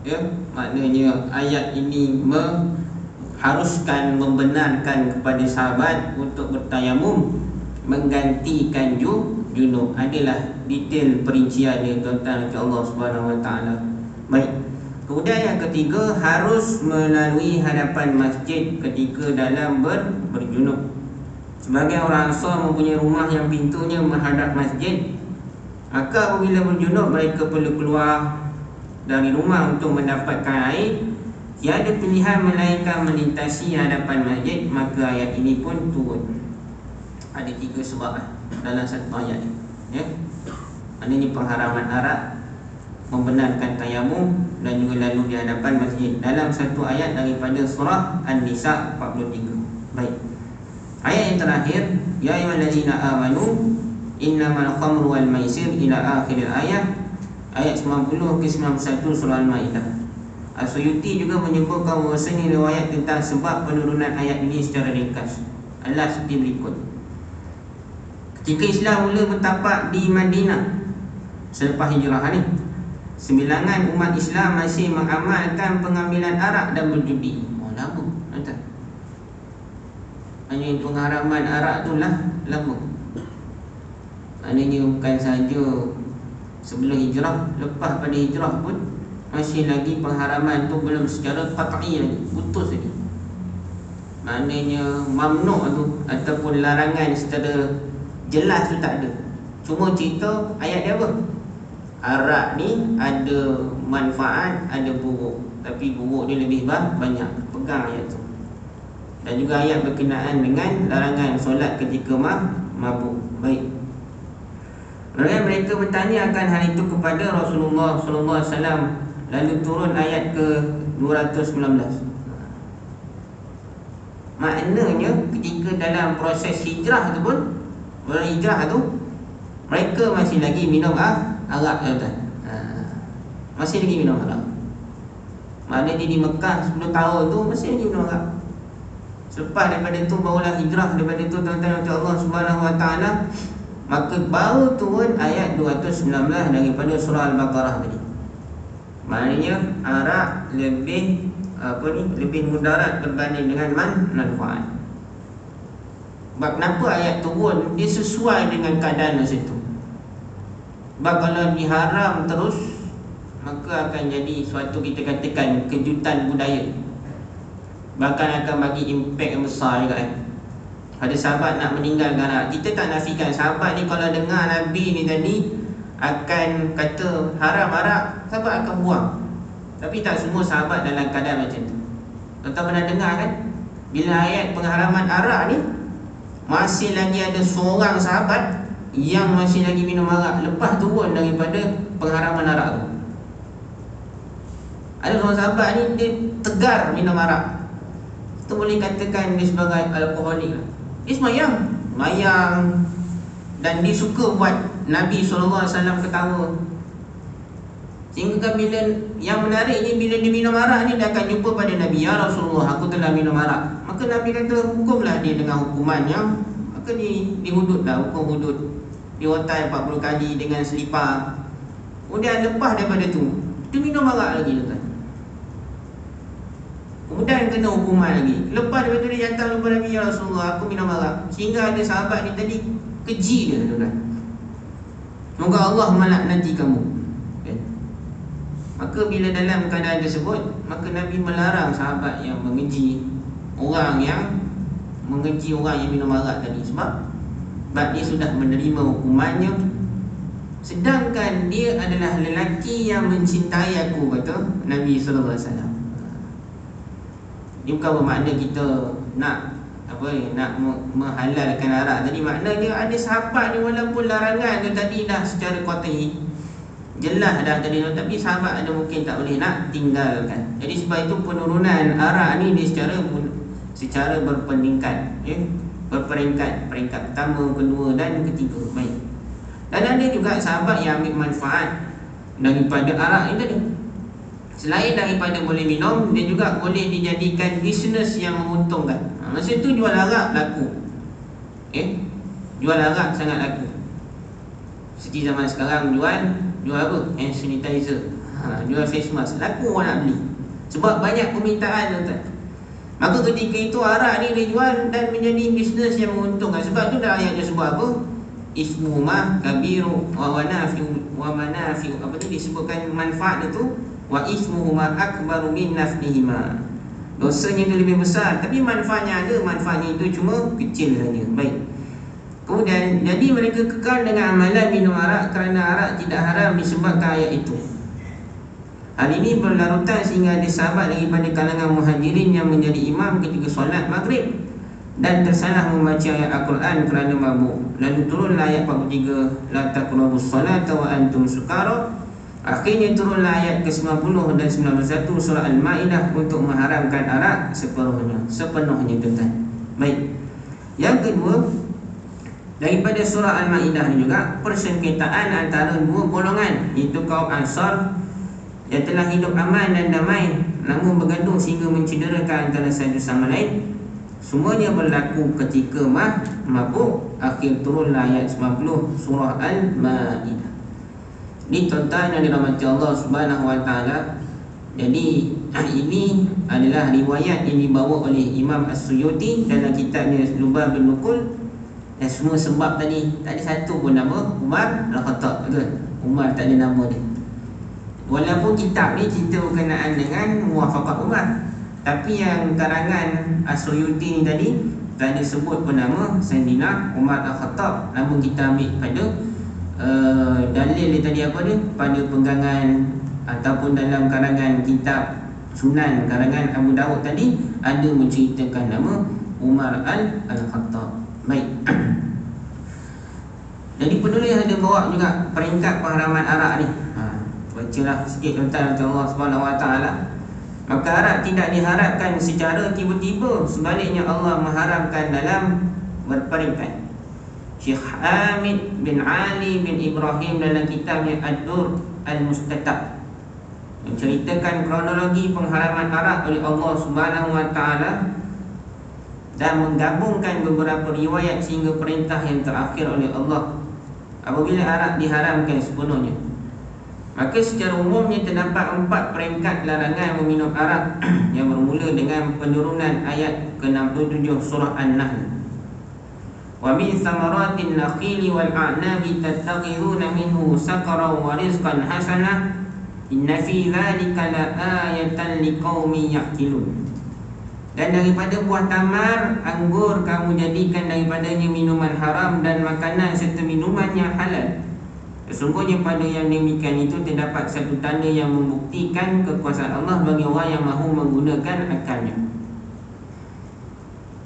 Speaker 1: Ya, maknanya ayat ini mengharuskan, membenarkan kepada sahabat untuk bertayamum menggantikan junub. Adalah detail perincian dia tuan-tuan Allah Subhanahu wa taala. Baik. Kemudian yang ketiga, harus melalui hadapan masjid ketika dalam berjunub. Sebagai orang Ansar mempunyai rumah yang pintunya menghadap masjid, maka apabila berjunub mereka perlu keluar dari rumah untuk mendapatkan air. Tiada pilihan melainkan melintasi hadapan masjid, maka ayat ini pun turun. Ada 3 sebab dalam satu ayat ini, ya. Maknanya pengharaman arak, membenarkan tayamum dan juga lalu di hadapan masjid dalam satu ayat daripada surah An-Nisa 43. Baik. Ayat yang terakhir, ya ayyuhallazina amanu innamal khamru wal maisir ila akhir ayat 90 ke 91 surah Al-Maidah. As-Suyuti juga menyebutkan bahawasanya riwayat tentang sebab penurunan ayat ini secara ringkas adalah seperti berikut. Ketika Islam mula bertapak di Madinah selepas hijrah ni, Sebilangan umat Islam masih mengamalkan pengambilan arak dan berjudi. Oh, lama, tuan-tuan. Hanya pengharaman arak tu lah lama. Maknanya bukan sahaja sebelum hijrah, lepas pada hijrah pun masih lagi pengharaman tu belum secara qat'i lagi, putus lagi. Maknanya mamnu' tu ataupun larangan secara jelas tu tak ada. Cuma cerita ayat dia apa? Arak ni ada manfaat, ada buruk, tapi buruk dia lebih banyak. Pegang ayat tu. Dan juga ayat berkenaan dengan larangan solat ketika mabuk. Baik. Mereka bertanya akan hal itu kepada Rasulullah sallallahu alaihi wasallam, lalu turun ayat ke 219. Maknanya ketika dalam proses hijrah tu pun, berhijrah tu, mereka masih lagi minum arak, tuan-tuan. Masih lagi minum arak. Maknanya di Mekah 10 tahun tu masih lagi minum arak. Selepas daripada tu barulah hijrah. Daripada tu tuan-tuan kata Allah Subhanahu Wa Taala, maka baru turun ayat 219 daripada surah Al-Baqarah tadi. Maknanya arak lebih mudarat berbanding dengan manfaat. Sebab kenapa ayat turun? Dia sesuai dengan keadaan masa itu. Sebab kalau diharam terus, maka akan jadi suatu, kita katakan, kejutan budaya. Bahkan akan bagi impak yang besar juga. Ada sahabat nak meninggalkan arak. Kita tak nafikan sahabat ni kalau dengar Nabi ni tadi akan kata haram arak, sahabat akan buang. Tapi tak semua sahabat dalam keadaan macam tu. Tuan-tuan pernah dengar kan, bila ayat pengharaman arak ni, masih lagi ada seorang sahabat yang masih lagi minum arak lepas turun daripada pengharaman arak tu. Ada seorang sahabat ni, dia tegar minum arak. Itu boleh katakan dia sebagai alkoholik lah. Dia semayang dan dia suka buat Nabi SAW ketawa. Sehingga kan bila, yang menariknya, bila dia minum arak ni, dia akan jumpa pada Nabi, ya Rasulullah, aku telah minum arak. Maka Nabi kata, hukumlah dia dengan hukuman yang, maka dihududlah, hukum hudud. Diotai 40 kali dengan selipar. Kemudian lepas daripada tu, dia minum arak lagi, tuan-tuan. Kemudian kena hukuman lagi. Lepas daripada tu dia datang jumpa Nabi, ya Rasulullah, aku minum arak. Sehingga ada sahabat ni tadi keji dia, tuan-tuan. Semoga Allah melaknati kamu. Maka bila dalam keadaan tersebut, maka Nabi melarang sahabat yang mengeji orang yang minum arak tadi. Sebab dia sudah menerima hukumannya. Sedangkan dia adalah lelaki yang mencintai aku, kata Nabi SAW. Ini bukan bermakna kita nak menghalalkan arak tadi. Maknanya ada sahabat ni, walaupun larangan tu tadi dah secara qat'i jelas dah tadi, tapi sahabat ada mungkin tak boleh nak tinggalkan. Jadi sebab itu penurunan arak ni dia secara berperingkat, berperingkat, peringkat pertama, kedua dan ketiga. Baik. Dan ada juga sahabat yang ambil manfaat daripada arak ini tadi. Selain daripada boleh minum, dia juga boleh dijadikan bisnes yang menguntungkan. Masa itu jual arak laku. Jual arak sangat laku. Seperti zaman sekarang jual apa? Hand sanitizer, jual face mask, laku orang nak beli. Sebab banyak permintaan, tuan-tuan. Maka ketika itu arak ni dia jual dan menjadi bisnes yang menguntungkan. Sebab tu dalam ayat dia sebut apa? Ismuhuma kabiru wa manafi'u. Apa tu disebutkan manfaat itu? Wa ismuhuma akbaru min naf'ihima. Dosanya itu lebih besar, tapi manfaatnya ada. Manfaatnya itu cuma kecil saja. Baik. Kemudian, jadi mereka kekal dengan amalan minum arak kerana arak tidak haram disebabkan ayat itu. Hal ini berlarutan sehingga ada sahabat daripada kalangan muhajirin yang menjadi imam ketika solat maghrib dan tersalah membaca ayat Al-Quran kerana mabuk. Lalu turunlah ayat 43, la taqrabus salata wa antum sukara. Akhirnya turunlah ayat ke-90 dan 91 surah Al-Ma'idah untuk mengharamkan arak sepenuhnya, tuan-tuan. Baik. Yang kedua, daripada surah Al-Ma'idah ni juga persengketaan antara dua golongan, iaitu kaum Ansar yang telah hidup aman dan damai namun bergaduh sehingga mencederakan antara satu sama lain. Semuanya berlaku ketika mabuk. Akhir turunlah ayat 90 surah Al-Ma'idah. Ini tuan-tuan yang dirahmati Allah Subhanahu Wa Taala. Jadi ini adalah riwayat yang dibawa oleh Imam As-Suyuti dalam kitabnya Lubabun Nuqul. Dan semua sebab tadi tak ada satu pun nama Umar Al-Khattab, betul? Umar tak ada nama dia. Walaupun kitab ni cerita berkenaan dengan muwafaqah Umar, tapi yang karangan As-Suyuti ni tadi tak ada sebut pun nama Sayyidina Umar Al-Khattab. Namun kita ambil pada dalil dia tadi apa dia? Pada penggangan ataupun dalam karangan kitab Sunan karangan Abu Dawud tadi ada menceritakan nama Umar Al-Khattab. Baik. Jadi penulis ada bawa juga peringkat pengharaman arak ni. Bacalah sikit tentang Allah Subhanahu Wa Taala. Maka arak tidak diharapkan secara tiba-tiba, sebaliknya Allah mengharamkan dalam berperingkat. Syekh Hamid bin Ali bin Ibrahim dalam kitabnya Ad-Dur Al-Mustatab menceritakan kronologi pengharaman arak oleh Allah Subhanahu Wa Taala dan menggabungkan beberapa riwayat sehingga perintah yang terakhir oleh Allah apabila arak diharamkan sepenuhnya. Maka secara umumnya terdapat 4 peringkat larangan meminum arak yang bermula dengan penurunan ayat ke-67 surah An-Nahl. Wa min thamaratin nakhili wal a'nabi tattakhiduna minhu sakaran wa rizqan hasanah inna fi dhalika la ayatan liqaumin ya'qilun. Dan daripada buah tamar, anggur kamu jadikan daripadanya minuman haram dan makanan serta minuman yang halal. Sesungguhnya pada yang demikian itu terdapat satu tanda yang membuktikan kekuasaan Allah bagi orang yang mahu menggunakan akalnya.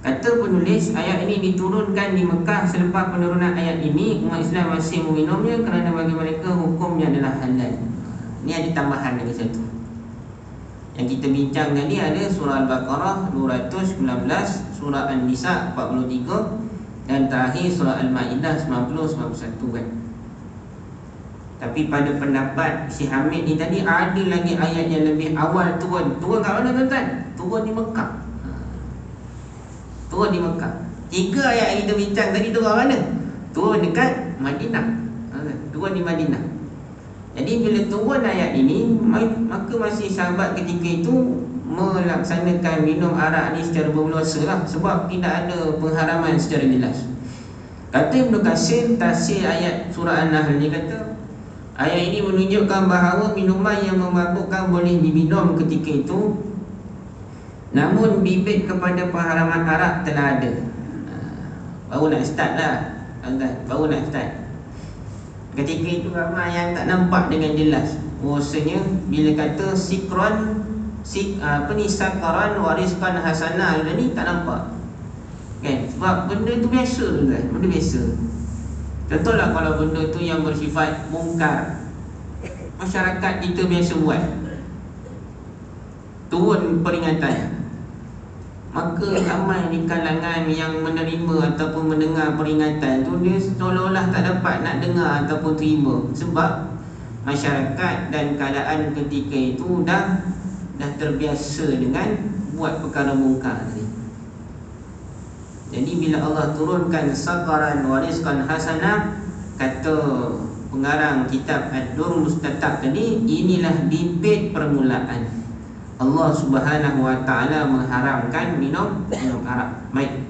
Speaker 1: Kata penulis, ayat ini diturunkan di Mekah. Selepas penurunan ayat ini, umat Islam masih meminumnya kerana bagi mereka hukumnya adalah halal. Ini ada tambahan lagi satu. Yang kita bincang tadi ada surah Al-Baqarah 219, surah An-Nisa 43 dan terakhir surah Al-Ma'idah 90-91 kan. Tapi pada pendapat si Hamid ni tadi ada lagi ayat yang lebih awal turun. Turun kat mana tuan-tuan? Turun di Mekah. Turun di Mekah. 3 ayat yang kita bincang tadi turun mana? Turun dekat Madinah. Turun di Madinah. Jadi bila turun ayat ini, maka masih sahabat ketika itu melaksanakan minum arak ni secara berleluasa lah, sebab tidak ada pengharaman secara jelas. Kata Ibn Katsir tafsir ayat surah An-Nahl ni, kata ayat ini menunjukkan bahawa minuman yang memabukkan boleh diminum ketika itu, namun bibit kepada pengharaman arak telah ada. Baru nak start lah, baru nak start. Ketika itu ramai yang tak nampak dengan jelas. Maksudnya bila kata sakaran wariskan hasanah ni tak nampak kan? Sebab benda tu biasa tu kan, benda biasa. Contohlah kalau benda tu yang bersifat mungkar, masyarakat kita biasa buat, turun peringatan, maka ramai di kalangan yang menerima ataupun mendengar peringatan tu, dia seolah-olah tak dapat nak dengar ataupun terima, sebab masyarakat dan keadaan ketika itu dah terbiasa dengan buat perkara mungkar tadi. Jadi bila Allah turunkan sakaran wariskan hasanah, kata pengarang kitab Ad-Dur Mustatab tadi, inilah bibit permulaan Allah Subhanahu Wa Taala mengharamkan minum arak. Baik.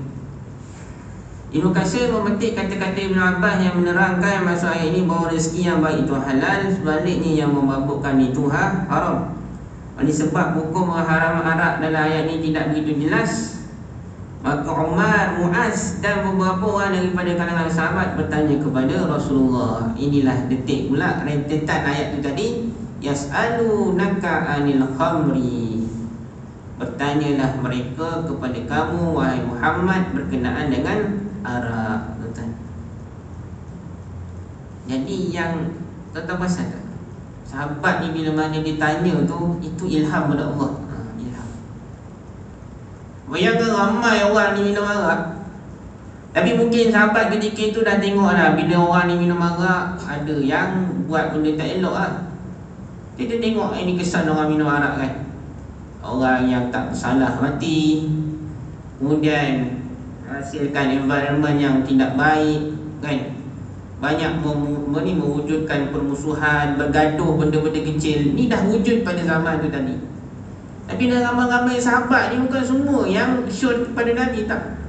Speaker 1: Ibn Katsir memetik kata-kata Ibn Abbas yang menerangkan maksud ayat ini bahawa rezeki yang baik itu halal, sebaliknya yang memabukkan itu haram. Oleh sebab hukum haram arak dalam ayat ini tidak begitu jelas, maka Umar, Muaz dan beberapa orang daripada kalangan sahabat bertanya kepada Rasulullah. Inilah detik pula rentetan ayat itu tadi. Yas'alunaka 'anil khamri, bertanyalah mereka kepada kamu wahai Muhammad berkenaan dengan arak. Jadi yang tuan-tuan perasan tak? Sahabat ni bila mana dia tanya tu, itu ilham daripada Allah. Ilham. Bayangkan ramai orang ni minum arak, tapi mungkin sahabat ketika itu dah tengok lah, bila orang ni minum arak ada yang buat benda tak elok lah. Kita tengok ini kesan orang minum arak kan, orang yang tak bersalah mati, kemudian hasilkan environment yang tidak baik kan. banyak mewujudkan permusuhan, bergaduh benda-benda kecil. Ni dah wujud pada zaman tu tadi. Tapi dalam ramai-ramai sahabat ni bukan semua yang syur kepada Nabi, tak.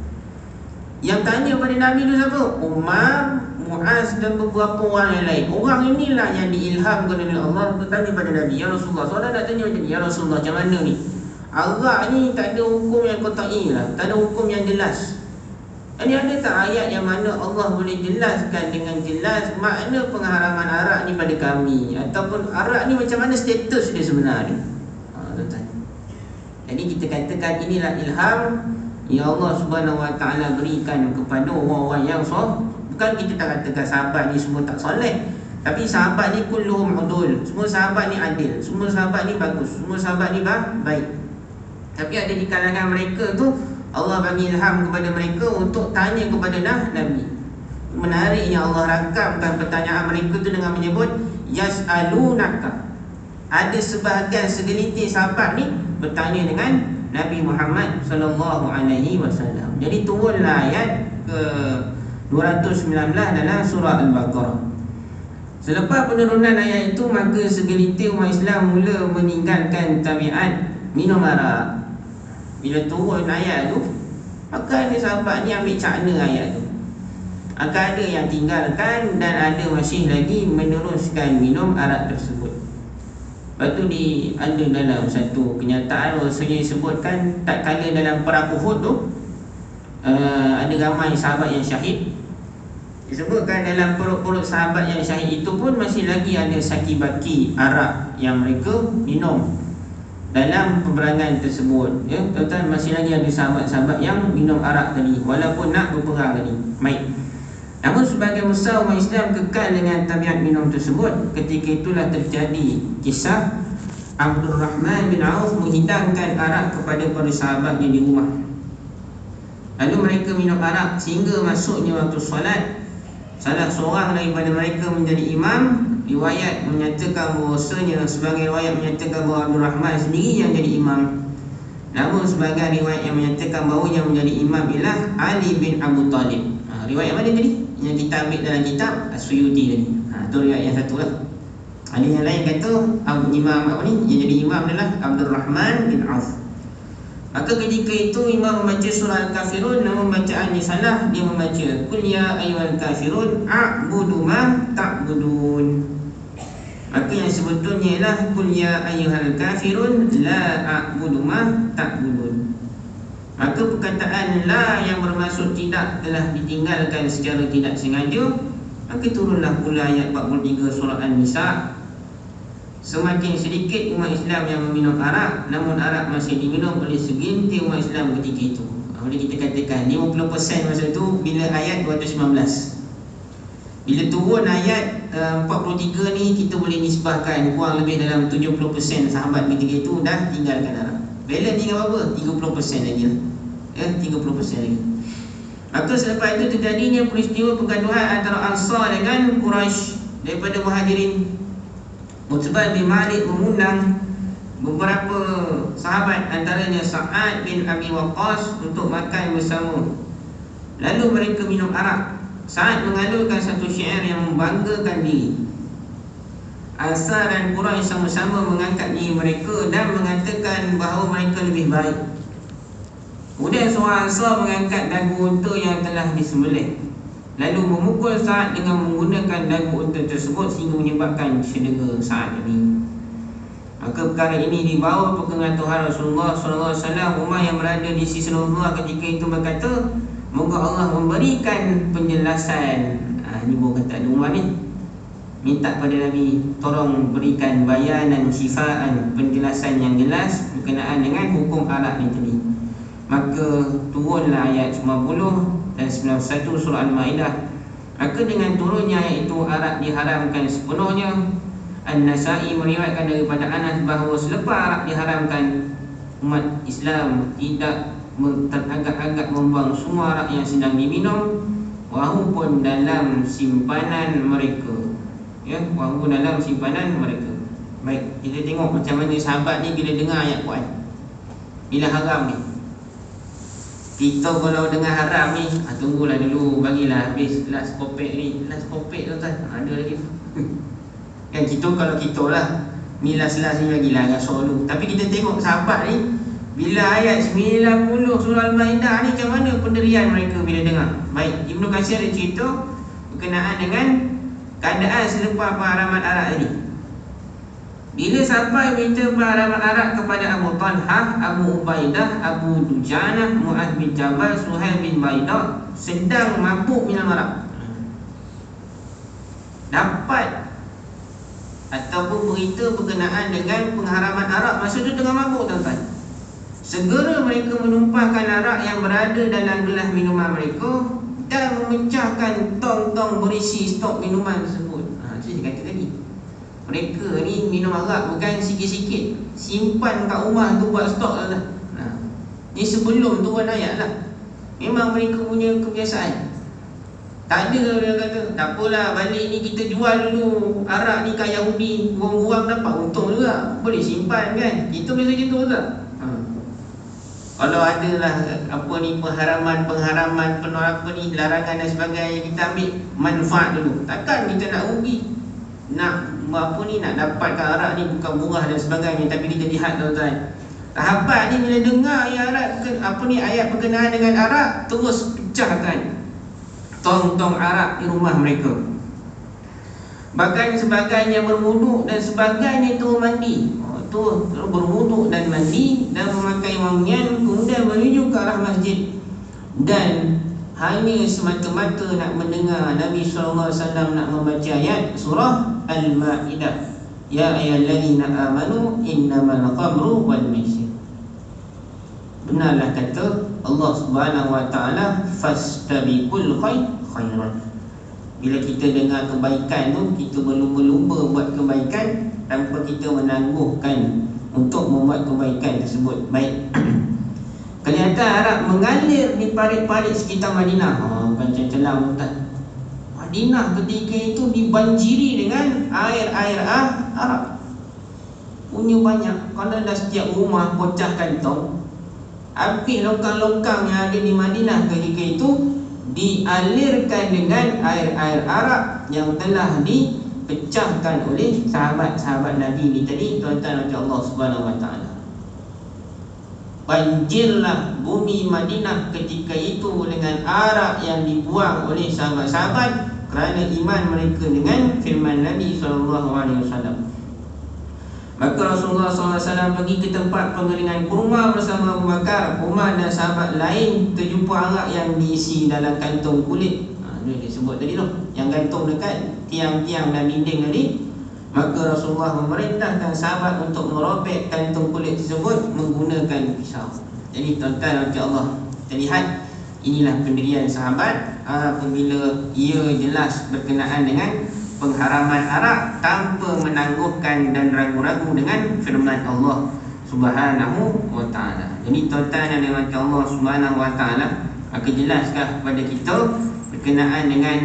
Speaker 1: Yang tanya pada Nabi tu siapa? Umar, Muaz dan beberapa orang yang lain. Orang inilah yang diilhamkan oleh Allah untuk tanya pada Nabi, ya Rasulullah, soalan nak tanya macam ni, ya Rasulullah, macam mana ni? Arak ni tak ada hukum yang qat'i lah, tak ada hukum yang jelas. Ini ada tak ayat yang mana Allah boleh jelaskan dengan jelas makna pengharaman arak ni pada kami, ataupun arak ni macam mana status dia sebenarnya? Tuan-tuan. Jadi kita katakan inilah ilham yang Allah Subhanahu Wa Taala berikan kepada orang-orang yang soleh. Bukan kita tak katakan sahabat ni semua tak soleh, tapi sahabat ni kulluhum udul. Semua sahabat ni adil, semua sahabat ni bagus, semua sahabat ni baik. Tapi ada di kalangan mereka tu Allah bagi ilham kepada mereka untuk tanya kepada Nabi. Menariknya Allah rakamkan pertanyaan mereka tu dengan menyebut yas'alunaka. Ada sebahagian segelintir sahabat ni bertanya dengan Nabi Muhammad sallallahu alaihi wasallam. Jadi turunlah ayat ke 219 dalam surah Al-Baqarah. Selepas penurunan ayat itu, maka segelintir umat Islam mula meninggalkan tabiat minum arak. Bila turun ayat tu, maka ada sahabat ni ambil cakna ayat tu. Akan ada yang tinggalkan dan ada masih lagi meneruskan minum arak tersebut. Lepas tu ada dalam satu kenyataan rasanya disebutkan tak kala dalam perang Uhud tu ada ramai sahabat yang syahid. Disebutkan dalam perut-perut sahabat yang syahid itu pun masih lagi ada saki-baki arak yang mereka minum dalam peperangan tersebut, ya, tuan-tuan, masih lagi ada sahabat-sahabat yang minum arak tadi walaupun nak berperang tadi. Baik. Namun sebagai besar umat Islam kekal dengan tabiat minum tersebut. Ketika itulah terjadi kisah Abdul Rahman bin Auf menghidangkan arak kepada para sahabatnya di rumah. Lalu mereka minum arak sehingga masuknya waktu solat. Salah seorang daripada mereka menjadi imam. Riwayat menyatakan bahawasanya, sebagai riwayat menyatakan bahawa Abdul Rahman sendiri yang jadi imam. Namun sebagai riwayat yang menyatakan bahawa yang menjadi imam ialah Ali bin Abu Talib. Riwayat mana tadi? Yang kita ambil dalam kitab As-Suyuti tadi. Itu riwayat yang satu lah. Ada yang lain kata imam apa ni, yang jadi imam adalah Abdul Rahman bin Auf. Maka ketika itu imam membaca surah Al-Kafirun, namun bacaannya salah. Dia membaca Qul ya ayyuhal kafirun a'budu ma ta'budun. Maka yang sebetulnya ialah Qul ya ayyuhal kafirun la a'budu ma ta'budun. Maka perkataan la yang bermaksud tidak telah ditinggalkan secara tidak sengaja. Maka turunlah pula ayat 43 surah An-Nisa. Semakin sedikit umat Islam yang meminum arak, namun arak masih diminum oleh segelintir umat Islam ketika itu. Boleh kita katakan 50% masa itu bila ayat 219. Bila turun ayat 43 ni, kita boleh nisbahkan kurang lebih dalam 70% sahabat ketika itu dah tinggalkan arak. Balance tinggal berapa? 30% lagi lah. 30% lagi. Maka selepas itu terjadinya peristiwa pergaduhan antara Ansar dengan Quraisy daripada Muhajirin. Utbah bin Malik mengundang beberapa sahabat, antaranya Sa'ad bin Abi Waqqas, untuk makan bersama. Lalu mereka minum arak. Sa'ad mengalurkan satu syair yang membanggakan diri. Ansar dan Quraisy sama-sama mengangkat diri mereka dan mengatakan bahawa mereka lebih baik. Kemudian seorang Ansar mengangkat dagu unta yang telah disembelih, lalu memukul Sa'ad dengan menggunakan dagu unta tersebut sehingga menyebabkan cedera Sa'ad ini. Maka perkara ini dibawa ke Tuhan Rasulullah SAW. Umar yang berada di sisi Rasulullah ketika itu berkata, moga Allah memberikan penjelasan. Ini baru kata Umar ni minta pada Nabi, tolong berikan bayanan syifaan, penjelasan yang jelas berkenaan dengan hukum arak ni tadi. Maka turunlah ayat 90 dan 91 surah Al-Ma'idah. Maka dengan turunnya ayat itu, arak diharamkan sepenuhnya. An-Nasai meriwayatkan daripada Anas bahawa selepas arak diharamkan, umat Islam tidak teragak-agak membuang semua arak yang sedang diminum, walaupun dalam simpanan mereka. Ya, walaupun dalam simpanan mereka. Baik, kita tengok macam mana sahabat ni bila dengar ayat Quran, bila haram ni. Kita kalau dengar haram ni, tunggulah dulu, bagilah habis last kopek ni. Last kopek tuan-tuan, ada lagi kan kita, kalau kita lah ni last-last ni bagilah rasa dulu. Tapi kita tengok sahabat ni, bila ayat 90 surah Al-Ma'idah ni, macam mana pendirian mereka bila dengar. Baik, Ibnu Katsir ada cerita berkenaan dengan keadaan selepas pengharaman Arak tadi. Bila sampai berita pengharaman Arak kepada Abu Talhah, Abu Ubaidah, Abu Dujanah, Mu'adh bin Jabal, Suhail bin Baidah sedang mabuk minum arak, dapat ataupun berita berkenaan dengan pengharaman arak masa itu tengah mabuk, tuan-tuan, segera mereka menumpahkan arak yang berada dalam gelas minuman mereka dan memecahkan tong-tong berisi stok minuman tersebut. Saya kata tadi, mereka ni minum arak bukan sikit-sikit, simpan kat rumah tu buat stok lah. Ni sebelum turun ayat lah. Memang mereka punya kebiasaan. Tak ada dia kata, tak apalah, balik ni kita jual dulu arak ni kat Yahudi, buang-buang dapat untung juga, boleh simpan kan. Kita biasa gitu tak? Kalau ada lah apa ni pengharaman apa ni, larangan dan sebagainya, kita ambil manfaat dulu. Takkan kita nak rugi, nak apa ni, nak dapatkan arak ni bukan murah dan sebagainya. Tapi kita lihat, tuan-tuan, sahabat ni bila dengar ayat berkenaan dengan arak, terus pecahkan tong-tong arak di rumah mereka. Bahkan sebagainya berwuduk dan sebagainya itu mandi. Berwuduk dan mandi dan memakai wangian, kemudian menuju ke arah masjid, dan hanya semata-mata nak mendengar Nabi SAW nak membaca ayat surah Al-Ma'idah, ya ayyuhallazina amanu innamal khamru wal maisir. Benarlah kata Allah Subhanahu wa taala, fastabiqul khairat. Bila kita dengar kebaikan tu, kita berlumba-lumba buat kebaikan tanpa kita menangguhkan untuk membuat kebaikan tersebut. Baik. Kelihatan arak mengalir di parit-parit sekitar Madinah. Bukan celah, tuan. Madinah ketika itu dibanjiri dengan air-air arak. Punya banyak. Kalau dah setiap rumah pecah kantong, habis longkang-longkang yang ada di Madinah ketika itu dialirkan dengan air-air arak yang telah dipecahkan oleh sahabat-sahabat Nabi ni tadi, tuan-tuan Allah Subhanahu wa taala. Banjirlah bumi Madinah ketika itu dengan arak yang dibuang oleh sahabat-sahabat kerana iman mereka dengan firman Nabi SAW. Maka Rasulullah SAW pergi ke tempat pengeringan kurma bersama Abu Bakar, Umar dan sahabat lain. Terjumpa arak yang diisi dalam kantong kulit. Ini disebut tadi tu, yang gantung dekat tiang-tiang dan dinding tadi. Maka Rasulullah memerintahkan sahabat untuk merobek kantong kulit tersebut menggunakan pisau. Jadi tuan-tuan Allah, kita lihat inilah pendirian sahabat apabila ia jelas berkenaan dengan pengharaman arak tanpa menangguhkan dan ragu-ragu dengan firman Allah Subhanahu wa taala. Jadi tuan-tuan yang dirahmati Allah Subhanahu wa taala, akan jelaskah kepada kita berkenaan dengan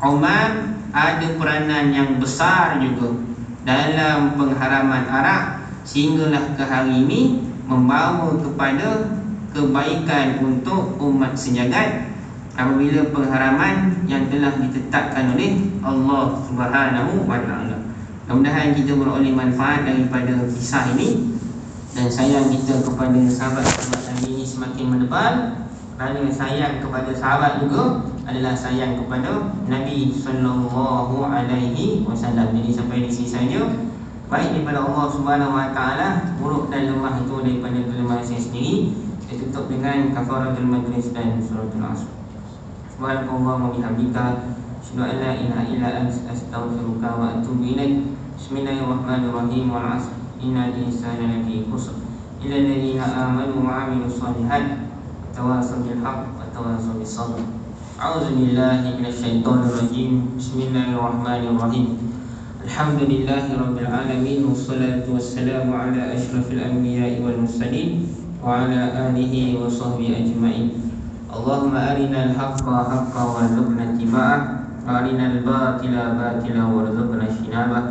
Speaker 1: Umar ada peranan yang besar juga dalam pengharaman arak, sehinggalah ke hari ini membawa kepada kebaikan untuk umat sejagat apabila pengharaman yang telah ditetapkan oleh Allah Subhanahu wa taala. Mudah-mudahan kita beroleh manfaat daripada kisah ini, dan sayang kita kepada sahabat-sahabat Nabi ini semakin menebal. Kerana sayang kepada sahabat juga adalah sayang kepada Nabi sallallahu alaihi wasallam. Jadi sampai di sini saja. Baik daripada Allah Subhanahu wa taala, buruk dan lemah itu daripada kelemahan saya sendiri. Saya tutup dengan kafaratul majlis dan suratul asr. Subhanallah wa bihamdika, asyhadu an la ilaha illa anta, astaghfiruka wa atubu ilaik. Bismillahirrahmanirrahim. Wal 'asr, innal insana lafi khusr illa alladziina aamanu wa 'amilus shalihaati tawassaw bil haqq wa tawassaw bis sabr. A'udzu billahi minasyaitonir rajim. Bismillahirrahmanirrahim. Alhamdulillahi rabbil alamin, wassalatu wassalamu ala asyrafil anbiya'i wal mursalin wa ala alihi wa sahbihi ajma'in. Allahumma arinal haqqa haqqa warzuqna ittiba'ah, wa arinal batila batila warzuqna ijtinabah.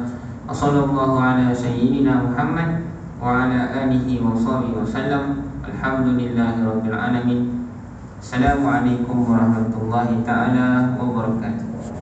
Speaker 1: Sallallahu ala sayyidina Muhammad wa ala alihi wa sahbihi wa sallam. Alhamdulillahi rabbil alamin. Assalamualaikum warahmatullahi taala wabarakatuh.